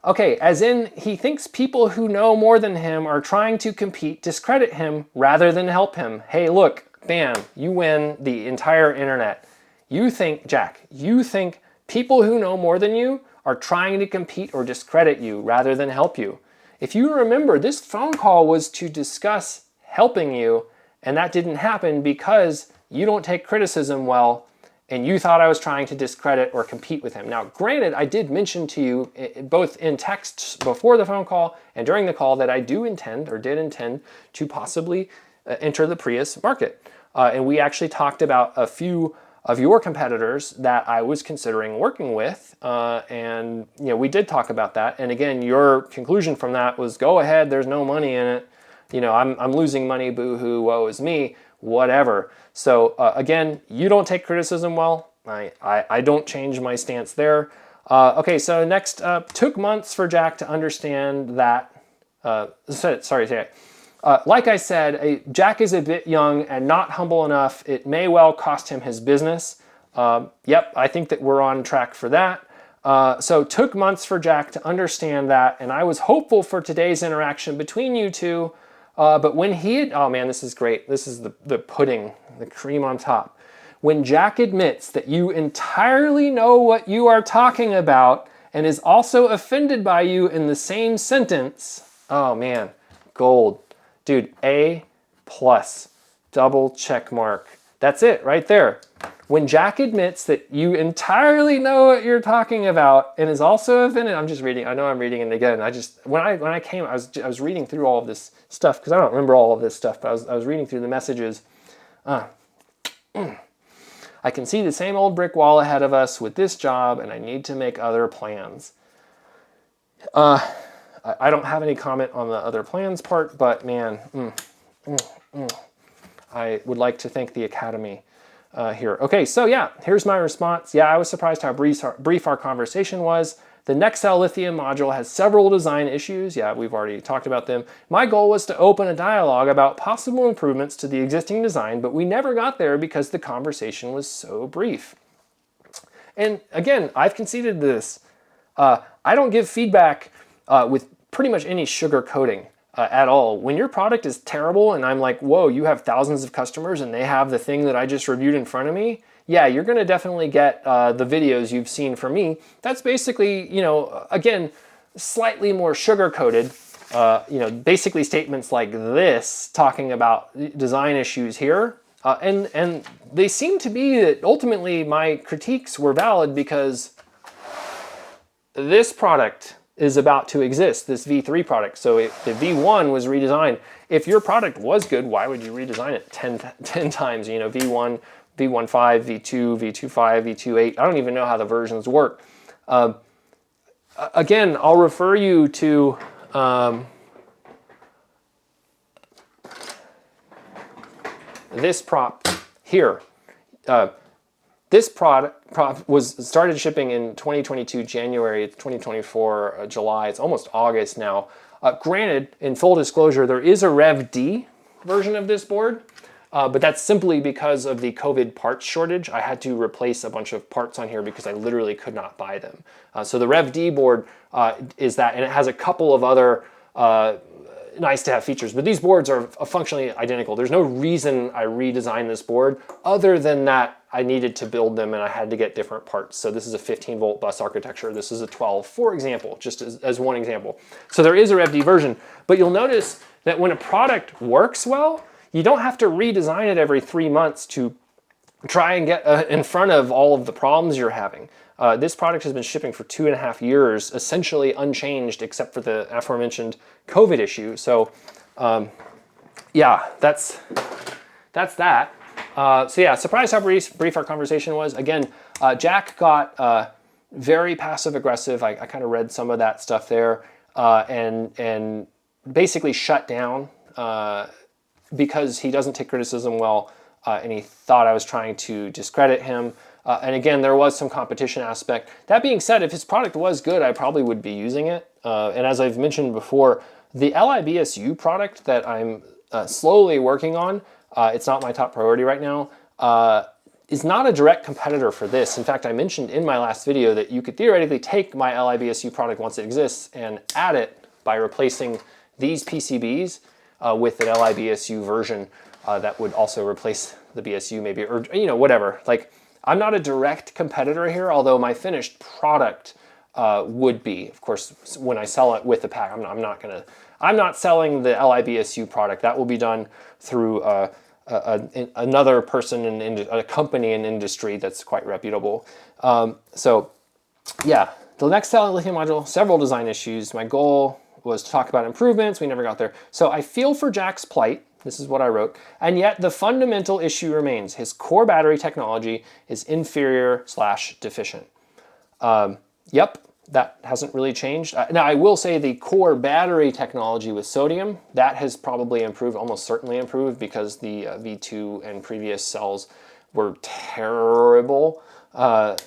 Okay, as in, he thinks people who know more than him are trying to compete, discredit him, rather than help him. Hey, look. Bam, you win the entire internet. You think, Jack, you think people who know more than you are trying to compete or discredit you rather than help you. If you remember, this phone call was to discuss helping you, and that didn't happen because you don't take criticism well, and you thought I was trying to discredit or compete with him. Now, granted, I did mention to you, both in text before the phone call and during the call, that I did intend to possibly enter the Prius market. And we actually talked about a few of your competitors that I was considering working with. And we did talk about that. And again, your conclusion from that was, go ahead, there's no money in it. I'm losing money, boo-hoo, woe is me, whatever. So again, you don't take criticism well. I don't change my stance there. Okay, so next, took months for Jack to understand that, like I said, Jack is a bit young and not humble enough. It may well cost him his business. Yep, I think that we're on track for that. So took months for Jack to understand that, and I was hopeful for today's interaction between you two, but when oh man, this is great. This is the pudding, the cream on top. When Jack admits that you entirely know what you are talking about and is also offended by you in the same sentence, oh man, gold. Dude, A+, double check mark. That's it right there. When Jack admits that you entirely know what you're talking about and is also offended, I'm just reading, I know I'm reading it again. When I came, I was reading through all of this stuff because I don't remember all of this stuff, but I was reading through the messages. I can see the same old brick wall ahead of us with this job, and I need to make other plans. I don't have any comment on the other plans part, but man, I would like to thank the Academy here. Okay, so yeah, here's my response. Yeah, I was surprised how brief our conversation was. The NexCell lithium module has several design issues. Yeah, we've already talked about them. My goal was to open a dialogue about possible improvements to the existing design, but we never got there because the conversation was so brief. And again, I've conceded this. I don't give feedback with pretty much any sugar coating at all. When your product is terrible and I'm like, whoa, you have thousands of customers and they have the thing that I just reviewed in front of me, yeah, you're going to definitely get the videos you've seen from me. That's basically, you know, again, slightly more sugar coated. You know, basically statements like this talking about design issues here. And they seem to be that ultimately my critiques were valid because this product is about to exist, this V3 product. So if the V1 was redesigned, if your product was good, why would you redesign it 10 times? You know, V1, V1.5, V2, V2.5, V2.8. I don't even know how the versions work. Again, I'll refer you to this prop here. This prop was started shipping in 2022 January, 2024 July. It's almost August now. Granted, in full disclosure, there is a Rev D version of this board, but that's simply because of the COVID parts shortage. I had to replace a bunch of parts on here because I literally could not buy them. So the Rev D board is that, and it has a couple of other nice to have features, but these boards are functionally identical. There's no reason I redesigned this board other than that I needed to build them and I had to get different parts. So this is a 15 volt bus architecture. This is a 12, for example, just as one example. So there is a Rev D version, but you'll notice that when a product works well, you don't have to redesign it every 3 months to try and get in front of all of the problems you're having. This product has been shipping for 2.5 years, essentially unchanged except for the aforementioned COVID issue. So yeah, that's that. So yeah, surprised how brief our conversation was. Again, Jack got very passive aggressive. I kind of read some of that stuff there and basically shut down because he doesn't take criticism well and he thought I was trying to discredit him. And again, there was some competition aspect. That being said, if his product was good, I probably would be using it. And as I've mentioned before, the LIBSU product that I'm slowly working on, it's not my top priority right now, is not a direct competitor for this. In fact, I mentioned in my last video that you could theoretically take my LIBSU product once it exists and add it by replacing these PCBs with an LIBSU version that would also replace the BSU maybe, or you know, whatever. Like, I'm not a direct competitor here, although my finished product would be. Of course, when I sell it with the pack, I'm not selling the LIBSU product. That will be done through another person in a company in industry that's quite reputable. So yeah, the NexPower lithium module, several design issues. My goal was to talk about improvements. We never got there. So I feel for Jack's plight. This is what I wrote. And yet the fundamental issue remains. His core battery technology is inferior/deficient. Yep, that hasn't really changed. Now I will say the core battery technology with sodium, that has probably improved, almost certainly improved, because the V2 and previous cells were terrible.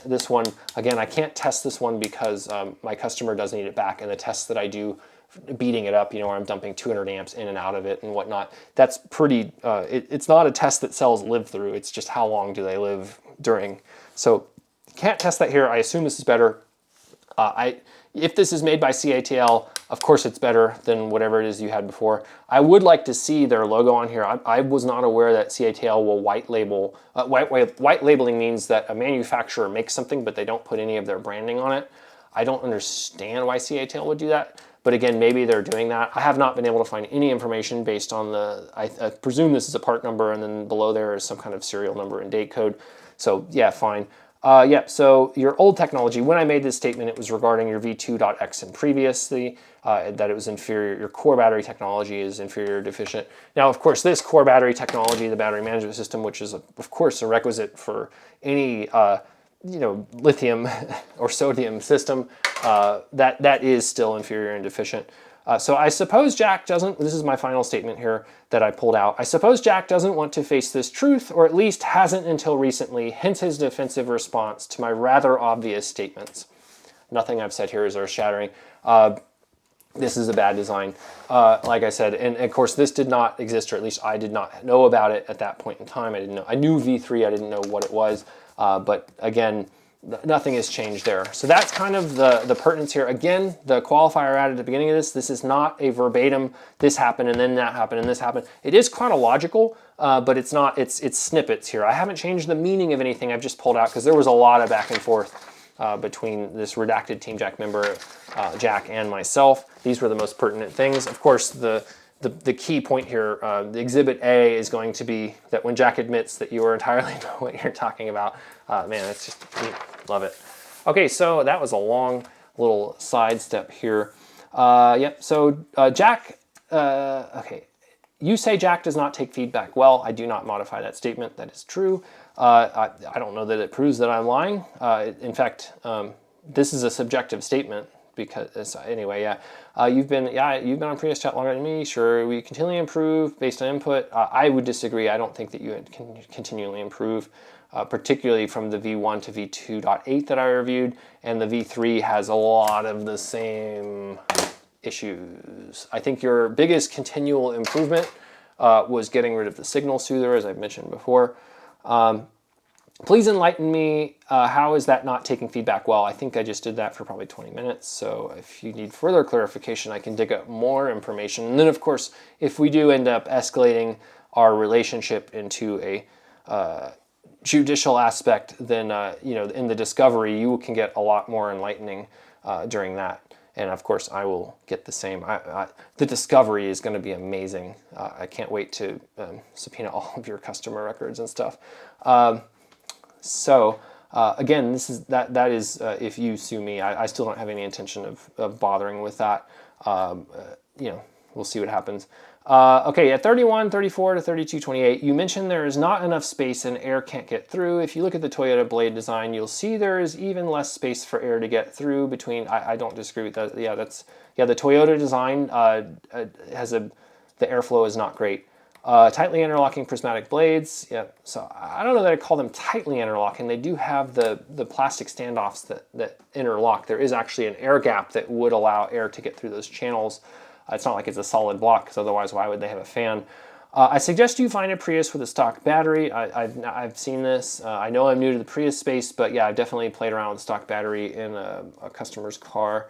This one, again, I can't test this one because my customer does need it back, and the tests that I do beating it up, you know, where I'm dumping 200 amps in and out of it and whatnot, that's pretty, it's not a test that cells live through, it's just how long do they live during. So can't test that here. I assume this is better. If this is made by CATL, of course it's better than whatever it is you had before. I would like to see their logo on here. I was not aware that CATL will white label. White labeling means that a manufacturer makes something but they don't put any of their branding on it. I don't understand why CATL would do that. But again, maybe they're doing that. I have not been able to find any information based on I presume this is a part number, and then below there is some kind of serial number and date code. So yeah, fine. Yeah, so your old technology, when I made this statement, it was regarding your V2.X and previously, that it was inferior. Your core battery technology is inferior or deficient. Now, of course, this core battery technology, the battery management system, which is, of course, a requisite for any you know, lithium or sodium system, that is still inferior and deficient. So I suppose Jack doesn't, this is my final statement here that I pulled out. I suppose Jack doesn't want to face this truth, or at least hasn't until recently, hence his defensive response to my rather obvious statements. Nothing I've said here is earth-shattering. This is a bad design, like I said, and of course this did not exist, or at least I did not know about it at that point in time. I didn't know. I knew V3, I didn't know what it was, but again, nothing has changed there. So that's kind of the pertinence here. Again, the qualifier added at the beginning of this. This is not a verbatim, this happened and then that happened and this happened. It is chronological, but it's not. It's snippets here. I haven't changed the meaning of anything. I've just pulled out because there was a lot of back and forth between this redacted Team Jack member, Jack, and myself. These were the most pertinent things. Of course, the key point here, the Exhibit A is going to be that when Jack admits that you entirely know what you're talking about. Man, it's just neat. Love it. Okay, so that was a long little sidestep here. Yep, so Jack, okay. You say Jack does not take feedback well. I do not modify that statement. That is true. I don't know that it proves that I'm lying. In fact, this is a subjective statement because anyway, yeah. You've been on Prius chat longer than me. Sure, we continually improve based on input. I would disagree. I don't think that you can continually improve, particularly from the V1 to V2.8 that I reviewed, and the V3 has a lot of the same issues. I think your biggest continual improvement was getting rid of the signal soother, as I've mentioned before. Please enlighten me, how is that not taking feedback well? I think I just did that for probably 20 minutes, so if you need further clarification, I can dig up more information. And then, of course, if we do end up escalating our relationship into a judicial aspect, then you know, in the discovery, you can get a lot more enlightening during that. And of course, I will get the same. The discovery is going to be amazing. I can't wait to subpoena all of your customer records and stuff. Again, this is that is if you sue me, I still don't have any intention of bothering with that. You know, we'll see what happens. Okay, at 31, 34 to 32, 28, you mentioned there is not enough space and air can't get through. If you look at the Toyota blade design, you'll see there is even less space for air to get through between. I don't disagree with that. Yeah, the Toyota design has the airflow is not great. Tightly interlocking prismatic blades. Yeah, so I don't know that I call them tightly interlocking. They do have the plastic standoffs that interlock. There is actually an air gap that would allow air to get through those channels. It's not like it's a solid block, because otherwise why would they have a fan? I suggest you find a Prius with a stock battery. I've seen this. I know I'm new to the Prius space, but yeah, I've definitely played around with stock battery in a customer's car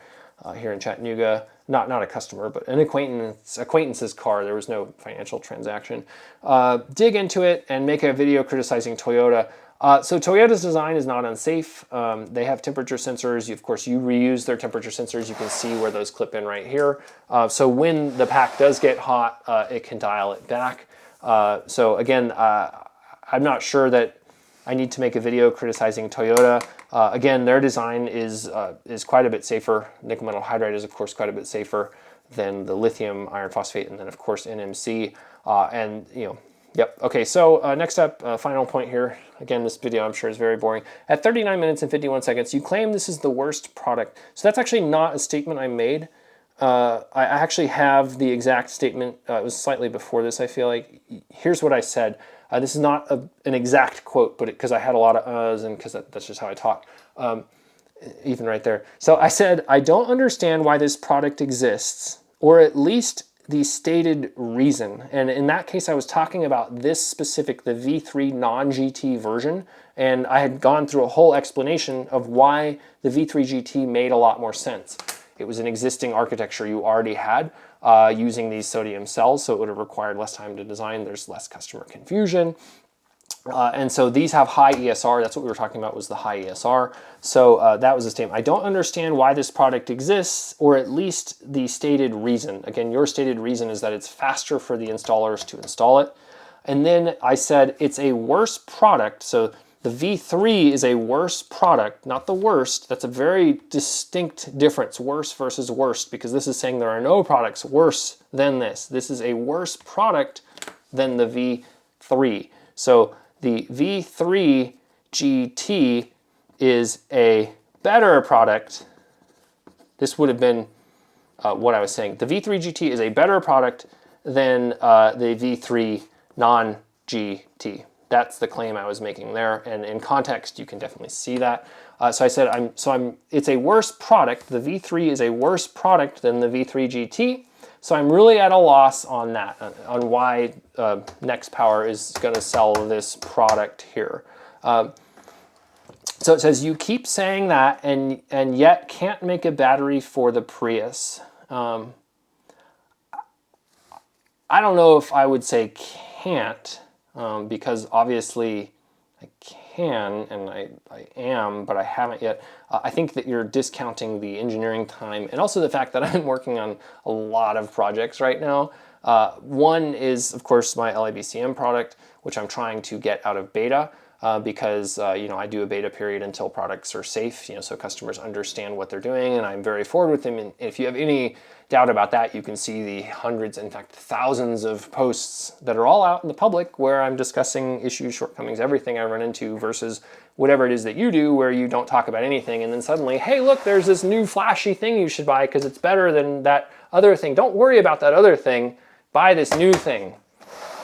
here in Chattanooga. Not a customer, but an acquaintance's car. There was no financial transaction. Dig into it and make a video criticizing Toyota. So Toyota's design is not unsafe. They have temperature sensors. Of course, you reuse their temperature sensors. You can see where those clip in right here. So when the pack does get hot, it can dial it back. So again, I'm not sure that I need to make a video criticizing Toyota. Again, their design is quite a bit safer. Nickel metal hydride is, of course, quite a bit safer than the lithium iron phosphate, and then, of course, NMC. And, you know, yep. Okay, so next up, final point here. Again, this video, I'm sure, is very boring. At 39 minutes and 51 seconds, you claim this is the worst product. So that's actually not a statement I made. I actually have the exact statement. It was slightly before this, I feel like. Here's what I said. This is not an exact quote, but because I had a lot of uhs and because that's just how I talk, even right there. So I said, I don't understand why this product exists, or at least the stated reason. And in that case, I was talking about this specific, the V3 non-GT version, and I had gone through a whole explanation of why the V3 GT made a lot more sense. It was an existing architecture you already had using these sodium cells, so it would have required less time to design. There's less customer confusion. And so these have high ESR. That's what we were talking about, was the high ESR. So that was the statement. I don't understand why this product exists, or at least the stated reason. Again, your stated reason is that it's faster for the installers to install it. And then I said it's a worse product. So the V3 is a worse product, not the worst. That's a very distinct difference, worse versus worst, because this is saying there are no products worse than this. This is a worse product than the V3. So the V3 GT is a better product. This would have been what I was saying. The V3 GT is a better product than the V3 non-GT. That's the claim I was making there, and in context, you can definitely see that. So I said, it's a worse product. The V3 is a worse product than the V3 GT. So I'm really at a loss on that, on why NexPower is going to sell this product here. So it says, you keep saying that and yet can't make a battery for the Prius. I don't know if I would say can't, because obviously I can and I am, but I haven't yet. I think that you're discounting the engineering time and also the fact that I'm working on a lot of projects right now. One is, of course, my LABCM product, which I'm trying to get out of beta. Because I do a beta period until products are safe, so customers understand what they're doing, and I'm very forward with them. And if you have any doubt about that, you can see the hundreds, in fact thousands of posts that are all out in the public where I'm discussing issues, shortcomings, everything I run into versus whatever it is that you do where you don't talk about anything and then suddenly, hey, look, there's this new flashy thing you should buy because it's better than that other thing. Don't worry about that other thing. Buy this new thing.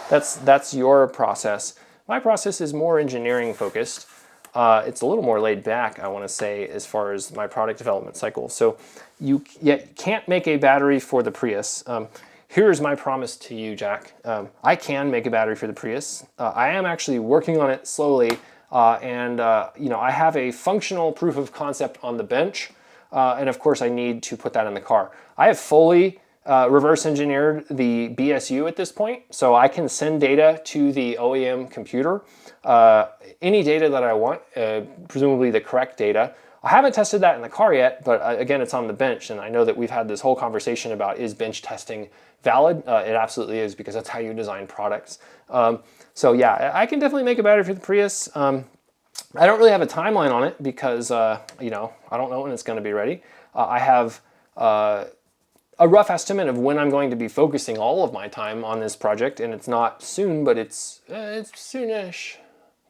That's your process. My process is more engineering focused. It's a little more laid back, I want to say, as far as my product development cycle. So you can't make a battery for the Prius. Here's my promise to you, Jack. I can make a battery for the Prius. I am actually working on it slowly, and I have a functional proof of concept on the bench, and of course I need to put that in the car. I have fully reverse engineered the BSU at this point, so I can send data to the OEM computer, any data that I want, presumably the correct data. I haven't tested that in the car yet, but again, it's on the bench, and I know that we've had this whole conversation about, is bench testing valid? It absolutely is, because that's how you design products. So yeah, I can definitely make a battery for the Prius. I don't really have a timeline on it because, I don't know when it's going to be ready. I have a rough estimate of when I'm going to be focusing all of my time on this project, and it's not soon, but it's soonish.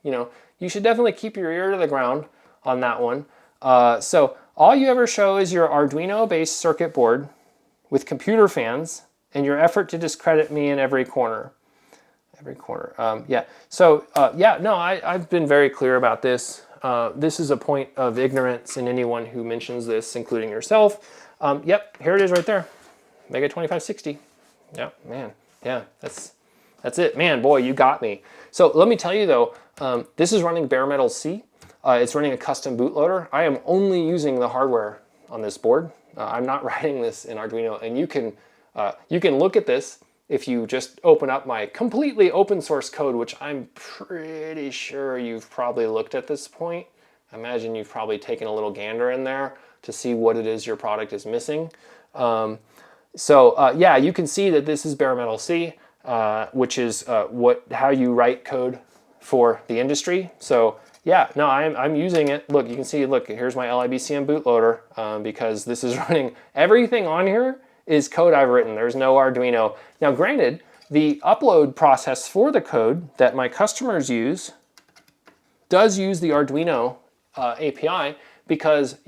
You should definitely keep your ear to the ground on that one. So all you ever show is your Arduino-based circuit board with computer fans and your effort to discredit me in every corner. Yeah. So I've been very clear about this. This is a point of ignorance in anyone who mentions this, including yourself. Yep, here it is right there. Mega 2560. Yeah, man. Yeah, that's it. Man, boy, you got me. So let me tell you though, this is running bare metal C. It's running a custom bootloader. I am only using the hardware on this board. I'm not writing this in Arduino, and you can look at this if you just open up my completely open source code, which I'm pretty sure you've probably looked at this point. I imagine you've probably taken a little gander in there to see what it is your product is missing. Yeah, you can see that this is bare metal C, which is how you write code for the industry. So yeah, no, I'm using it. Look, you can see, look, here's my LIBCM bootloader, because this is running, everything on here is code I've written. There's no Arduino. Now granted, the upload process for the code that my customers use does use the Arduino API, because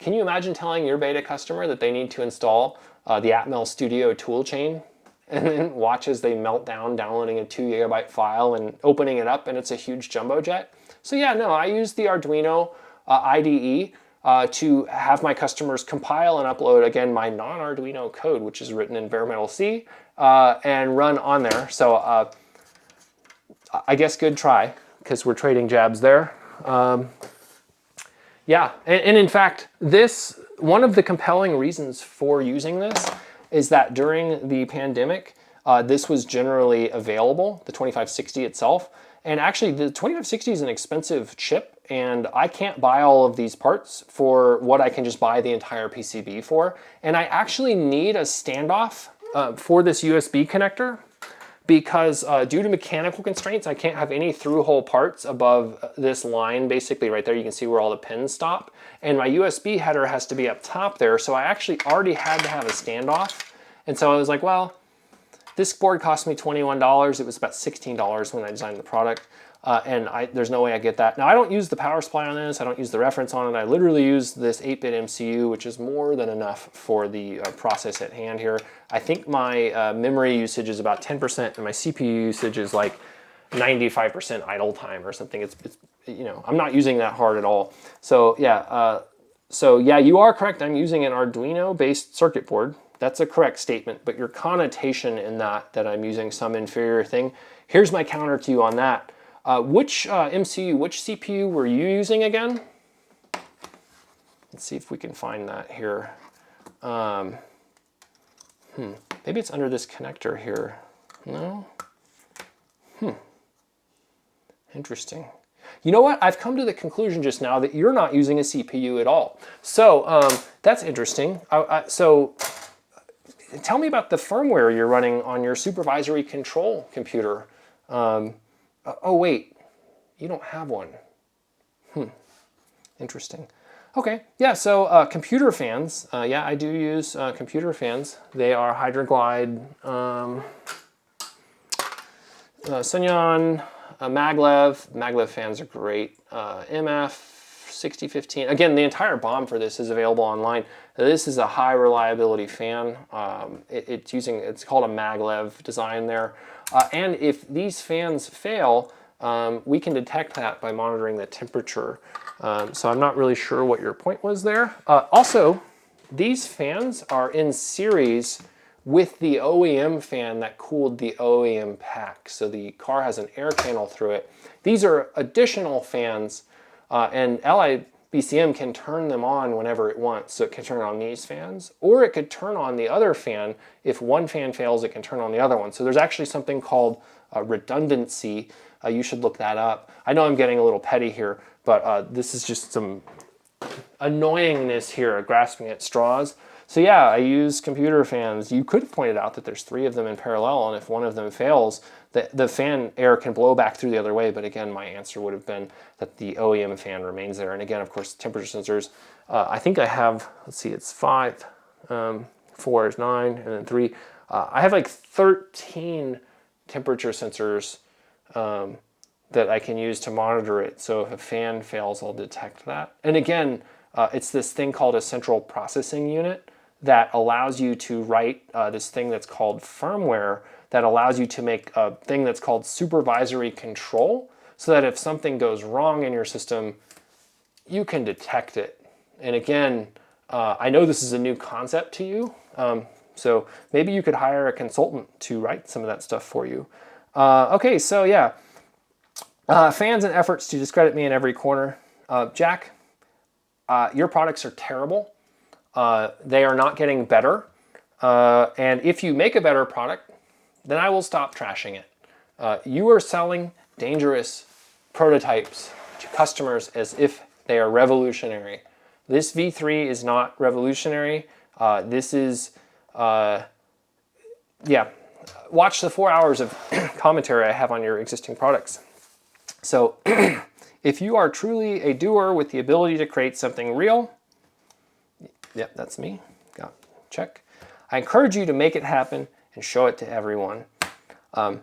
can you imagine telling your beta customer that they need to install the Atmel Studio toolchain and then watch as they melt down downloading a 2 GB file and opening it up and it's a huge jumbo jet? So yeah, no, I use the Arduino IDE to have my customers compile and upload, again, my non-Arduino code, which is written in bare metal C, and run on there. So I guess good try, because we're trading jabs there. Yeah, and in fact, one of the compelling reasons for using this is that during the pandemic, this was generally available, the 2560 itself. And actually, the 2560 is an expensive chip, and I can't buy all of these parts for what I can just buy the entire PCB for. And I actually need a standoff for this USB connector, because due to mechanical constraints, I can't have any through-hole parts above this line, basically right there. You can see where all the pins stop. And my USB header has to be up top there, so I actually already had to have a standoff. And so I was like, well, this board cost me $21. It was about $16 when I designed the product. And there's no way I get that. Now, I don't use the power supply on this. I don't use the reference on it. I literally use this 8-bit MCU, which is more than enough for the process at hand here. I think my memory usage is about 10%, and my CPU usage is like 95% idle time or something. It's you know, I'm not using that hard at all. So yeah, you are correct. I'm using an Arduino-based circuit board. That's a correct statement, but your connotation in that I'm using some inferior thing. Here's my counter to you on that. Which MCU, which CPU were you using again? Let's see if we can find that here. Maybe it's under this connector here. No? Interesting. You know what? I've come to the conclusion just now that you're not using a CPU at all. So that's interesting. So tell me about the firmware you're running on your supervisory control computer. Oh, wait. You don't have one. Interesting. Okay, yeah, so computer fans. Yeah, I do use computer fans. They are Hydroglide, Sunyon, Maglev. Maglev fans are great. MF 6015. Again, the entire BOM for this is available online. This is a high reliability fan. It's called a Maglev design there. And if these fans fail, we can detect that by monitoring the temperature. So I'm not really sure what your point was there. Also, these fans are in series with the OEM fan that cooled the OEM pack. So the car has an air channel through it. These are additional fans, and LIBCM can turn them on whenever it wants. So it can turn on these fans, or it could turn on the other fan. If one fan fails, it can turn on the other one. So there's actually something called redundancy. You should look that up. I know I'm getting a little petty here, but this is just some annoyingness here, grasping at straws. So yeah, I use computer fans. You could have pointed out that there's 3 of them in parallel, and if one of them fails, the fan air can blow back through the other way. But again, my answer would have been that the OEM fan remains there. And again, of course, temperature sensors. I think I have, let's see, it's 5, 4 is 9, and then 3. I have like 13 temperature sensors that I can use to monitor it. So if a fan fails, I'll detect that. And again, it's this thing called a central processing unit that allows you to write this thing that's called firmware that allows you to make a thing that's called supervisory control, so that if something goes wrong in your system, you can detect it. And again, I know this is a new concept to you, so maybe you could hire a consultant to write some of that stuff for you. Okay, so yeah, fans and efforts to discredit me in every corner. Jack, your products are terrible. They are not getting better. And if you make a better product, then I will stop trashing it. You are selling dangerous prototypes to customers as if they are revolutionary. This V3 is not revolutionary. This is, yeah, watch the 4 hours of commentary I have on your existing products. So if you are truly a doer with the ability to create something real, yep, that's me, got check. I encourage you to make it happen and show it to everyone. I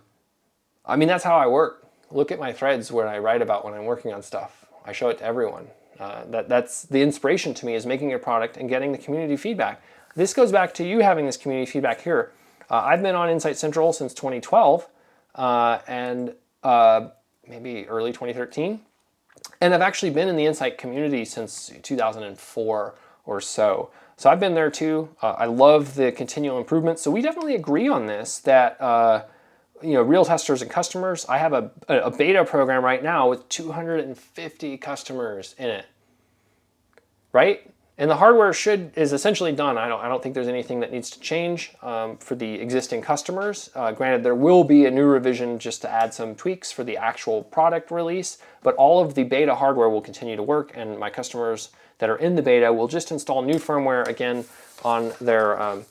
mean, that's how I work. Look at my threads where I write about when I'm working on stuff. I show it to everyone. That's the inspiration to me, is making a product and getting the community feedback. This goes back to you having this community feedback here. I've been on Insight Central since 2012 and maybe early 2013. And I've actually been in the Insight community since 2004 or so. So I've been there too. I love the continual improvement. So we definitely agree on this, that you know, real testers and customers. I have a beta program right now with 250 customers in it, right? And the hardware is essentially done. I don't think there's anything that needs to change for the existing customers. Granted, there will be a new revision just to add some tweaks for the actual product release, but all of the beta hardware will continue to work, and my customers that are in the beta will just install new firmware again on their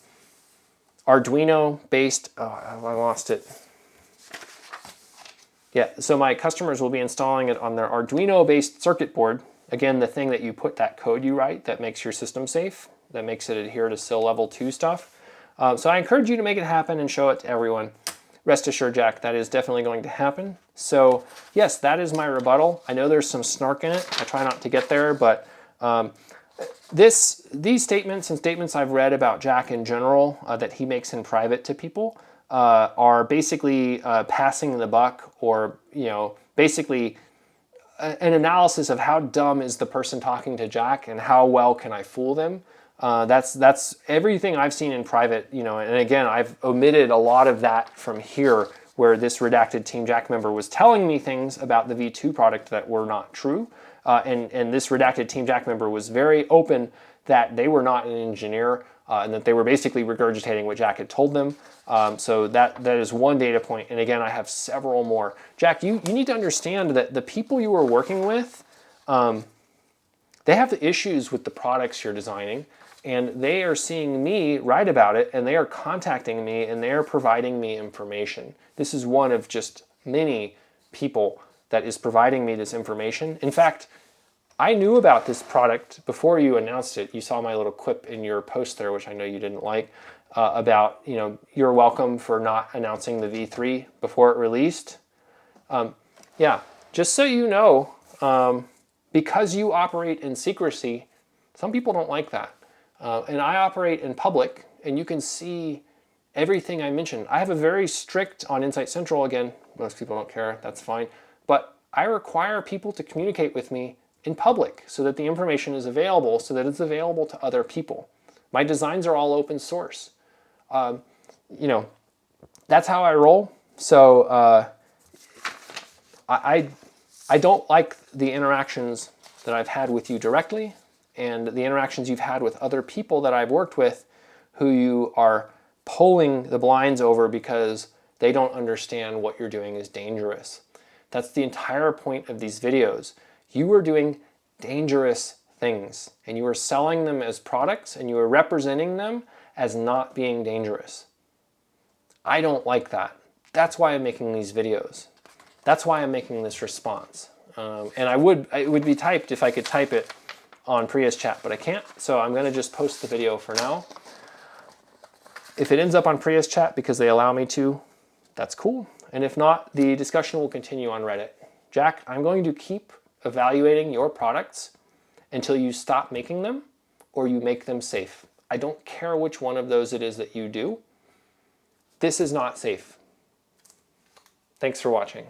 Arduino-based, I lost it. Yeah, so my customers will be installing it on their Arduino-based circuit board. Again, the thing that you put that code you write that makes your system safe, that makes it adhere to SIL level 2 stuff. So I encourage you to make it happen and show it to everyone. Rest assured, Jack, that is definitely going to happen. So yes, that is my rebuttal. I know there's some snark in it. I try not to get there, but these statements and statements I've read about Jack in general that he makes in private to people, are basically passing the buck, or basically an analysis of how dumb is the person talking to Jack and how well can I fool them. That's everything I've seen in private, and again, I've omitted a lot of that from here, where this redacted Team Jack member was telling me things about the V2 product that were not true. And this redacted Team Jack member was very open that they were not an engineer, and that they were basically regurgitating what Jack had told them. So that is one data point. And again, I have several more. Jack, you need to understand that the people you are working with, they have the issues with the products you're designing, and they are seeing me write about it, and they are contacting me, and they are providing me information. This is one of just many people that is providing me this information. In fact, I knew about this product before you announced it. You saw my little quip in your post there, which I know you didn't like, about, you're welcome for not announcing the V3 before it released. Yeah, just so you know, because you operate in secrecy, some people don't like that. And I operate in public, and you can see everything I mentioned. I have a very strict on Insight Central. Again, most people don't care, that's fine. But I require people to communicate with me in public so that the information is available, so that it's available to other people. My designs are all open source. That's how I roll. So I don't like the interactions that I've had with you directly, and the interactions you've had with other people that I've worked with who you are pulling the blinds over because they don't understand what you're doing is dangerous. That's the entire point of these videos. You are doing dangerous things, and you are selling them as products, and you are representing them as not being dangerous. I don't like that. That's why I'm making these videos. That's why I'm making this response. And it would be typed if I could type it on Priya's chat, but I can't, so I'm going to just post the video for now. If it ends up on Priya's chat because they allow me to, that's cool. And if not, the discussion will continue on Reddit. Jack, I'm going to keep evaluating your products until you stop making them or you make them safe. I don't care which one of those it is that you do. This is not safe. Thanks for watching.